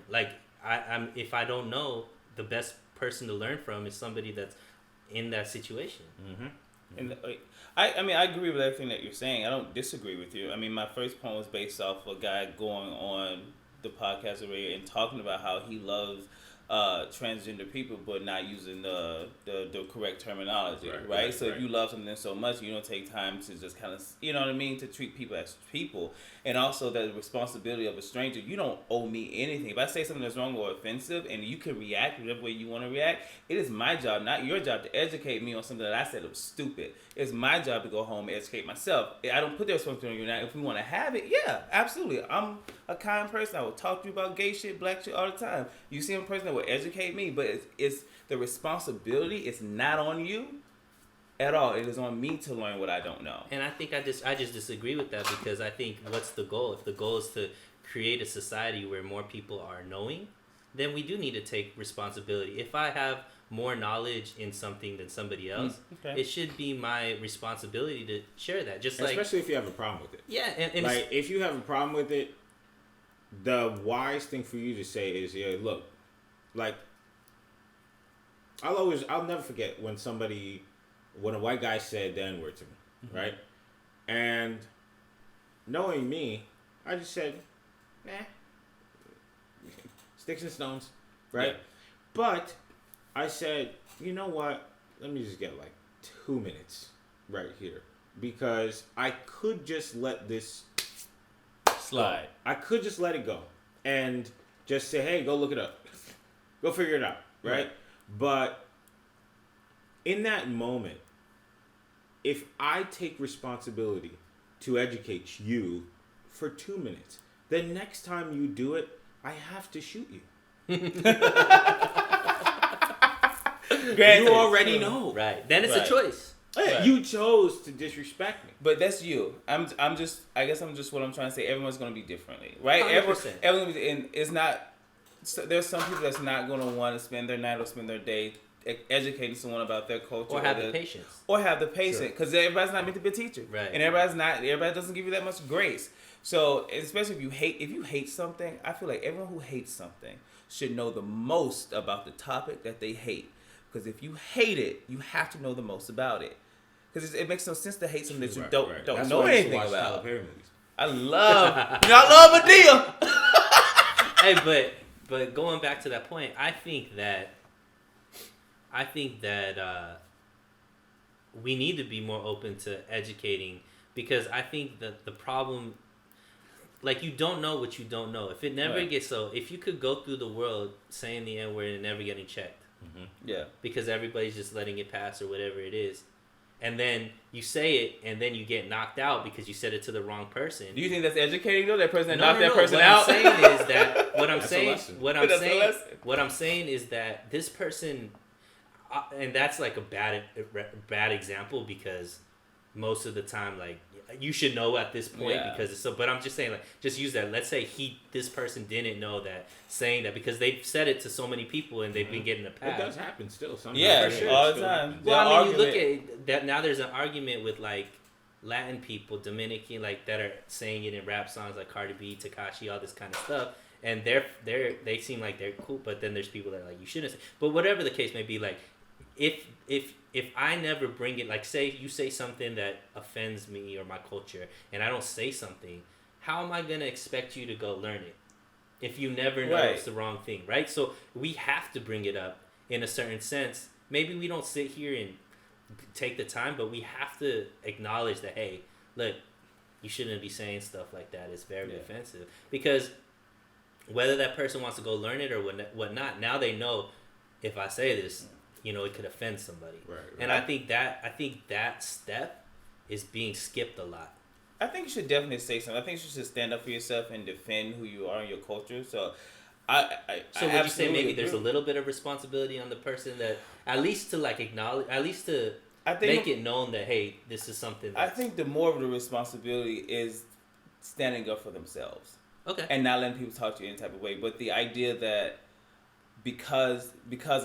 If I don't know, the best person to learn from is somebody that's in that situation. And I agree with everything that you're saying. I don't disagree with you. I mean, my first point was based off a guy going on the podcast already and talking about how he loves transgender people, but not using the correct terminology, right? So if you love something so much, you don't take time to just kind of, you know what I mean, to treat people as people. And also the responsibility of a stranger. You don't owe me anything. If I say something that's wrong or offensive and you can react whatever way you want to react, it is my job, not your job, to educate me on something that I said was stupid. It's my job to go home and educate myself. I don't put that responsibility on you. Now, if we want to have it, yeah, absolutely. I'm a kind person. I will talk to you about gay shit, black shit all the time. You see a person that will educate me, but it's the responsibility. It's not on you at all. It is on me to learn what I don't know. And I think I just disagree with that, because I think, what's the goal? If the goal is to create a society where more people are knowing, then we do need to take responsibility. If I have more knowledge in something than somebody else, it should be my responsibility to share that. Just especially if you have a problem with it. Yeah, and like if you have a problem with it, the wise thing for you to say is, yeah, look, like I'll never forget when a white guy said the N-word to me, right? And knowing me, I just said, sticks and stones, right? Yeah. But I said, you know what? Let me just get like 2 minutes right here, because I could just let this slide. I could just let it go and just say, hey, go look it up. Go figure it out, right? But in that moment, if I take responsibility to educate you for 2 minutes, then next time you do it, I have to shoot you. You already know. Right. Then it's a choice. Right. You chose to disrespect me. But that's you. I guess I'm just what I'm trying to say. Everyone's going to be differently, right? 100%. Everyone, and it's not, there's some people that's not going to want to spend their night or spend their day educating someone about their culture. Or have the patience. Or have the patience. Because everybody's not meant to be a teacher. Right. And everybody doesn't give you that much grace. So, especially if you hate something, I feel like everyone who hates something should know the most about the topic that they hate. Because if you hate it, you have to know the most about it. Because it makes no sense to hate something that you don't know anything about. I love Medea. Hey, but going back to that point, I think that we need to be more open to educating, because I think that the problem, like, you don't know what you don't know. If it never gets if you could go through the world saying the N-word and never getting checked, because everybody's just letting it pass or whatever it is, and then you say it and then you get knocked out because you said it to the wrong person. Do you think that's educating though? That person that knocked that person out? What I'm saying is that what I'm saying is that this person, and that's like a bad example, because most of the time, like, you should know at this point because it's so. But I'm just saying, like, just use that. Let's say this person didn't know that, saying that, because they've said it to so many people and they've been getting a pass. It does happen still. Sometimes. Yeah, for sure. All the time. Well, I mean, you look at that now. There's an argument with like Latin people, Dominican, like, that are saying it in rap songs, like Cardi B, Tekashi, all this kind of stuff. And they seem like they're cool, but then there's people that are like, you shouldn't say. But whatever the case may be, like, if I never bring it, like, say you say something that offends me or my culture, and I don't say something, how am I going to expect you to go learn it if you never know it's the wrong thing, right? So we have to bring it up in a certain sense. Maybe we don't sit here and take the time, but we have to acknowledge that, hey, look, you shouldn't be saying stuff like that. It's very offensive. Because whether that person wants to go learn it or whatnot, now they know, if I say this, you know, it could offend somebody. Right. And I think that step is being skipped a lot. I think you should definitely say something. I think you should stand up for yourself and defend who you are and your culture. So would you say maybe there's a little bit of responsibility on the person, that at least to, like, acknowledge, at least to make it known that, hey, this is something I think the more of the responsibility is standing up for themselves. Okay. And not letting people talk to you any type of way. But the idea that because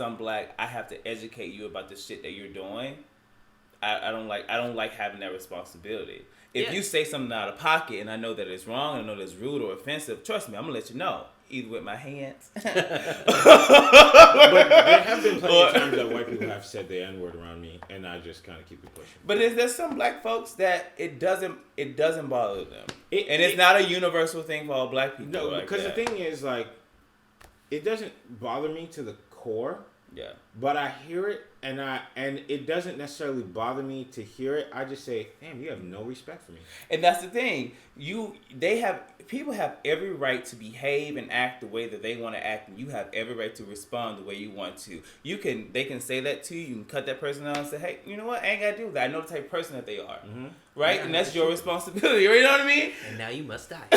I'm black, I have to educate you about the shit that you're doing, I don't like having that responsibility. If you say something out of pocket and I know that it's wrong, I know that it's rude or offensive, trust me, I'm gonna let you know. Either with my hands. But there have been plenty of times that white people have said the N-word around me, and I just kind of keep it pushing. But there's some black folks that it doesn't bother them, and it's not a universal thing for all black people. No, because the thing is, like, it doesn't bother me to the core. Yeah. But I hear it, and it doesn't necessarily bother me to hear it. I just say, damn, you have no respect for me. And that's the thing. People have every right to behave and act the way that they want to act, and you have every right to respond the way you want to. They can say that to you. You can cut that person out and say, hey, you know what? I ain't gotta do that. I know the type of person that they are, right? Yeah, and that's your responsibility. You know what I mean? And now you must die.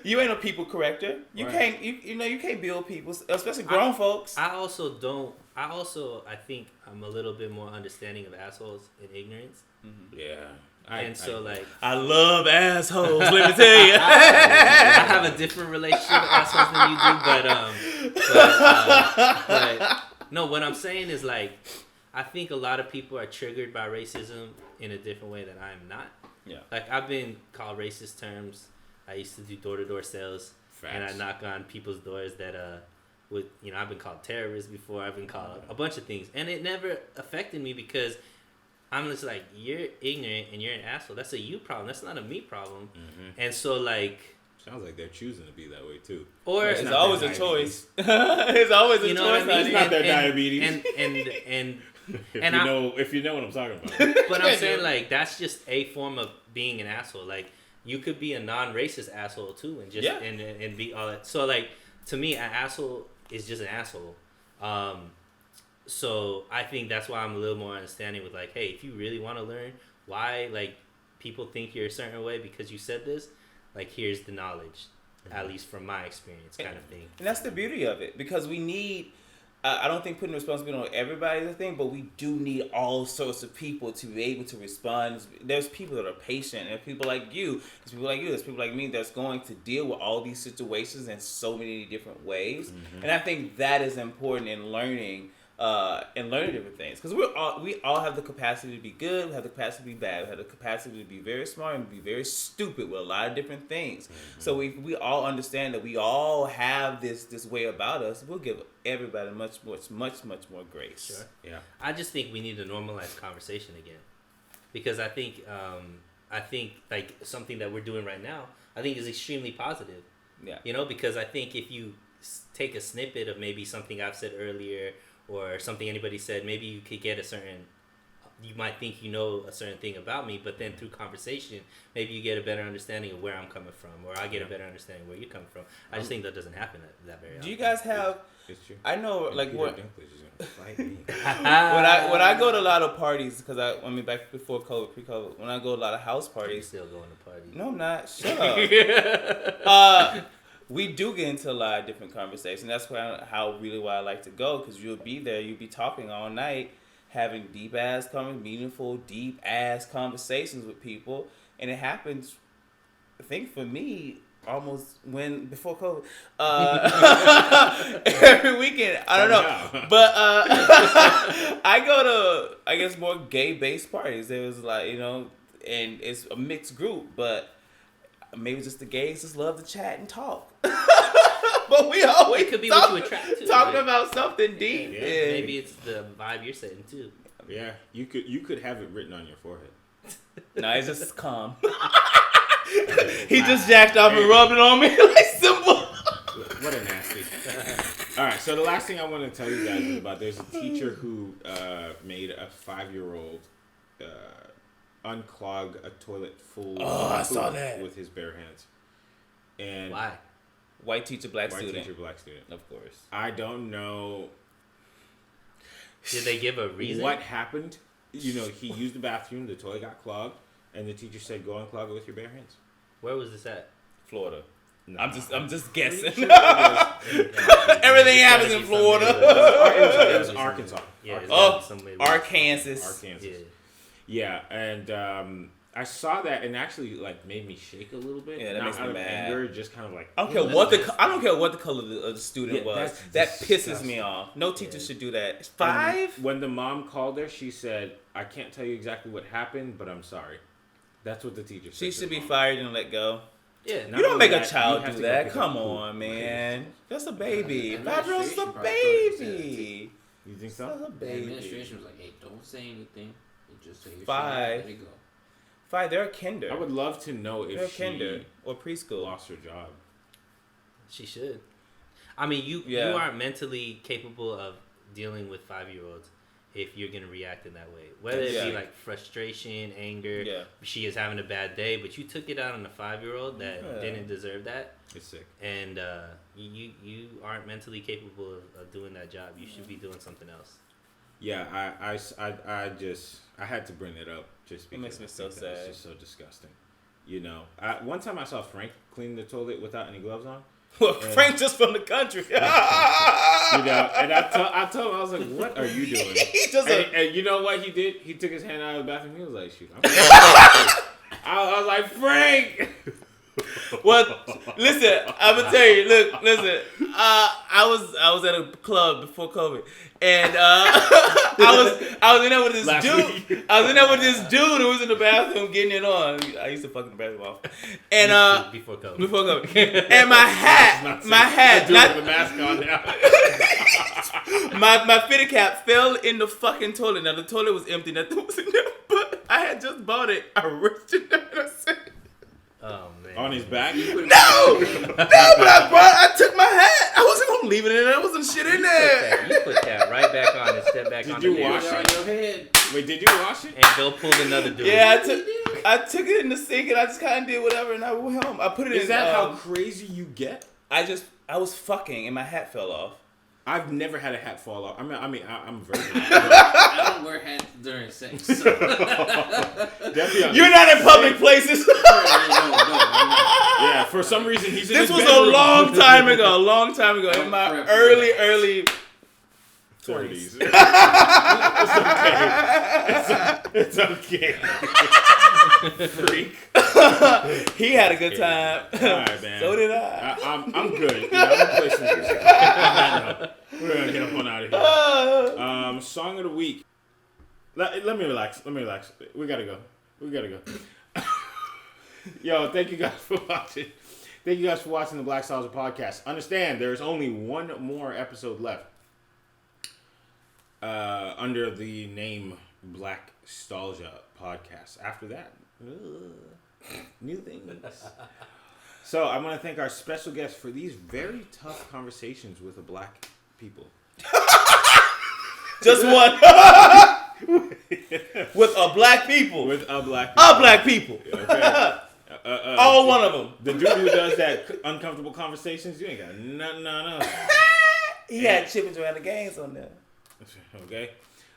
You ain't a people corrector. You can't. You can't build people, especially grown folks. I think I'm a little bit more understanding of assholes and ignorance. Mm-hmm. Yeah. I love assholes. Let me tell you, I have a different relationship with assholes than you do, but no. What I'm saying is like, I think a lot of people are triggered by racism in a different way that I'm not. Yeah. Like I've been called racist terms. I used to do door-to-door sales, and I knock on people's doors that I've been called terrorist before. I've been called a bunch of things, and it never affected me because I'm just like, you're ignorant and you're an asshole. That's a you problem. That's not a me problem. Mm-hmm. And so like, sounds like they're choosing to be that way too. Or it's always a choice. It's always a choice. What I mean? It's not their diabetes. If you know what I'm talking about. But I'm saying like that's just a form of being an asshole. Like you could be a non-racist asshole too, and just and be all that. So like to me, an asshole is just an asshole. So I think that's why I'm a little more understanding with like, hey, if you really want to learn why like people think you're a certain way because you said this, like here's the knowledge, at least from my experience, kind of thing. And that's the beauty of it, because we need. I don't think putting responsibility on everybody is a thing, but we do need all sorts of people to be able to respond. There's people that are patient, and people like you. There's people like you. There's people like me that's going to deal with all these situations in so many different ways. Mm-hmm. And I think that is important in learning. Different things, because we all have the capacity to be good, we have the capacity to be bad, we have the capacity to be very smart and be very stupid with a lot of different things. Mm-hmm. So we all understand that we all have this way about us. We'll give everybody much more grace. Sure. Yeah. I just think we need to normalize conversation again, because I think like something that we're doing right now, I think is extremely positive. Yeah. Because I think if you take a snippet of maybe something I've said earlier, or something anybody said, maybe you could get you might think you know a certain thing about me, but then through conversation, maybe you get a better understanding of where I'm coming from, or I get a better understanding of where you're coming from. I just think that doesn't happen that very often. Do you guys have, I know, like what, when I go to a lot of parties, because I mean back before COVID, pre-COVID, when I go to a lot of house parties. You're still going to parties. No, I'm not. Shut up. We do get into a lot of different conversations. That's why I like to go, because you'll be there, you'll be talking all night, having meaningful, deep-ass conversations with people. And it happens, I think for me, almost before COVID, every weekend. I don't know. But I go to, I guess, more gay-based parties. There was like, and it's a mixed group, but maybe just the gays just love to chat and talk. But we always could be what you attract to, talking about something deep. Yeah. Maybe it's the vibe you're setting too. Yeah, you could have it written on your forehead. No, it's just calm. He just jacked off and rubbed it on me like simple. What a nasty. All right, so the last thing I want to tell you guys is about, there's a teacher who made a 5-year-old unclog a toilet full I saw that with his bare hands. And why? White teacher, black student. White teacher, black student. Of course. I don't know. Did they give a reason? What happened? He used the bathroom, the toilet got clogged, and the teacher said, go unclog it with your bare hands. Where was this at? Florida. No, I'm just guessing. Sure everything happens in Florida. It was Arkansas. Yeah, Arkansas. Yeah, and I saw that, and actually like made me shake a little bit. Yeah, that makes me mad. Anger, just kind of like, I don't care what the color of the student was. That pisses me off. No teacher should do that. 5. And when the mom called her, she said, "I can't tell you exactly what happened, but I'm sorry." That's what the teacher said. She should be fired and let go. Yeah, you don't make a child do that. Come on, man. That's a baby. 5-year-old's a baby. You think so? That's a baby. The administration was like, "Hey, don't say anything. Just say your 5. Let it go." 5. They're a kinder. I would love to know if she kinder or preschool lost her job. She should. I mean, you aren't mentally capable of dealing with 5-year-olds if you're gonna react in that way. Whether it be like frustration, anger, she is having a bad day, but you took it out on a 5-year-old that didn't deserve that. It's sick. And you aren't mentally capable of doing that job. You should be doing something else. Yeah, I had to bring it up just because it makes me so sad. It's just so disgusting. You know, one time I saw Frank clean the toilet without any gloves on. Well, Frank just from the country. You know, and I told him, I was like, "What are you doing?" And you know what he did? He took his hand out of the bathroom. He was like, "Shoot." I was like, "Frank." Well, listen, I'm gonna tell you. Look, listen. I was at a club before COVID, and I was in there with this dude. I was in there with this dude who was in the bathroom getting it on. I used to fuck in the bathroom off. And before COVID. Before COVID. And my hat, not with the mask on now. my fitted cap fell in the fucking toilet. Now the toilet was empty. Nothing was in there, but I had just bought it. I ripped it out and I said. Oh man! On his back? No, but I took my hat. I wasn't gonna leave it in there. There wasn't shit in there. You put that right back on and step back on. Did you wash it? Your head. Wait, did you wash it? And go pull another dude. Yeah, I took it in the sink and I just kind of did whatever and I went home. I put it in. Is that how crazy you get? I was fucking and my hat fell off. I've never had a hat fall off. I'm a virgin. I don't wear hats during sex. So. You're not in public places. Yeah, for some reason he's in This his was bedroom. a long time ago. In my early 30s. It's okay. Freak. He had a good time. All right, man. So did I. I'm good. Yeah, I'm gonna play some music. We're gonna get up on out of here. Song of the week. Let me relax. We gotta go. Yo, thank you guys for watching. Thank you guys for watching the Blackstalgia podcast. Understand, there's only one more episode left. Under the name Blackstalgia podcast. After that, new things. So I'm going to thank our special guest for these very tough conversations with a black people. Just one. With a black people. With a black people. A black people. Okay. All one of them. The dude who does that uncomfortable conversations, you ain't got nothing on us. He had chippings around the games on there. Okay.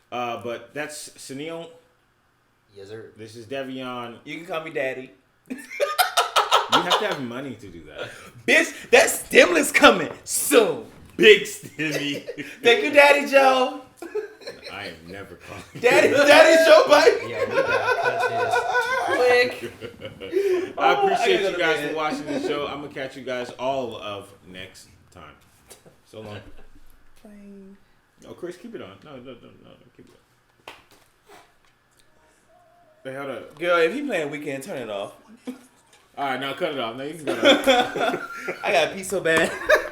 But that's Suneil. Yes, sir. This is Devion. You can call me daddy. You have to have money to do that. Bitch, that stimulus coming soon. Big stimmy. Thank you, Daddy Joe. I am never calling Daddy Joe, buddy. Yeah, we gotta cut this quick. I appreciate you guys for watching the show. I'm gonna catch you guys all of next time. So long. Fine. Oh, Chris, keep it on. No, keep it on. Hey, hold up. Girl, if he playing Weeknd, turn it off. All right, now cut it off. Now you can cut it off. I gotta pee so bad.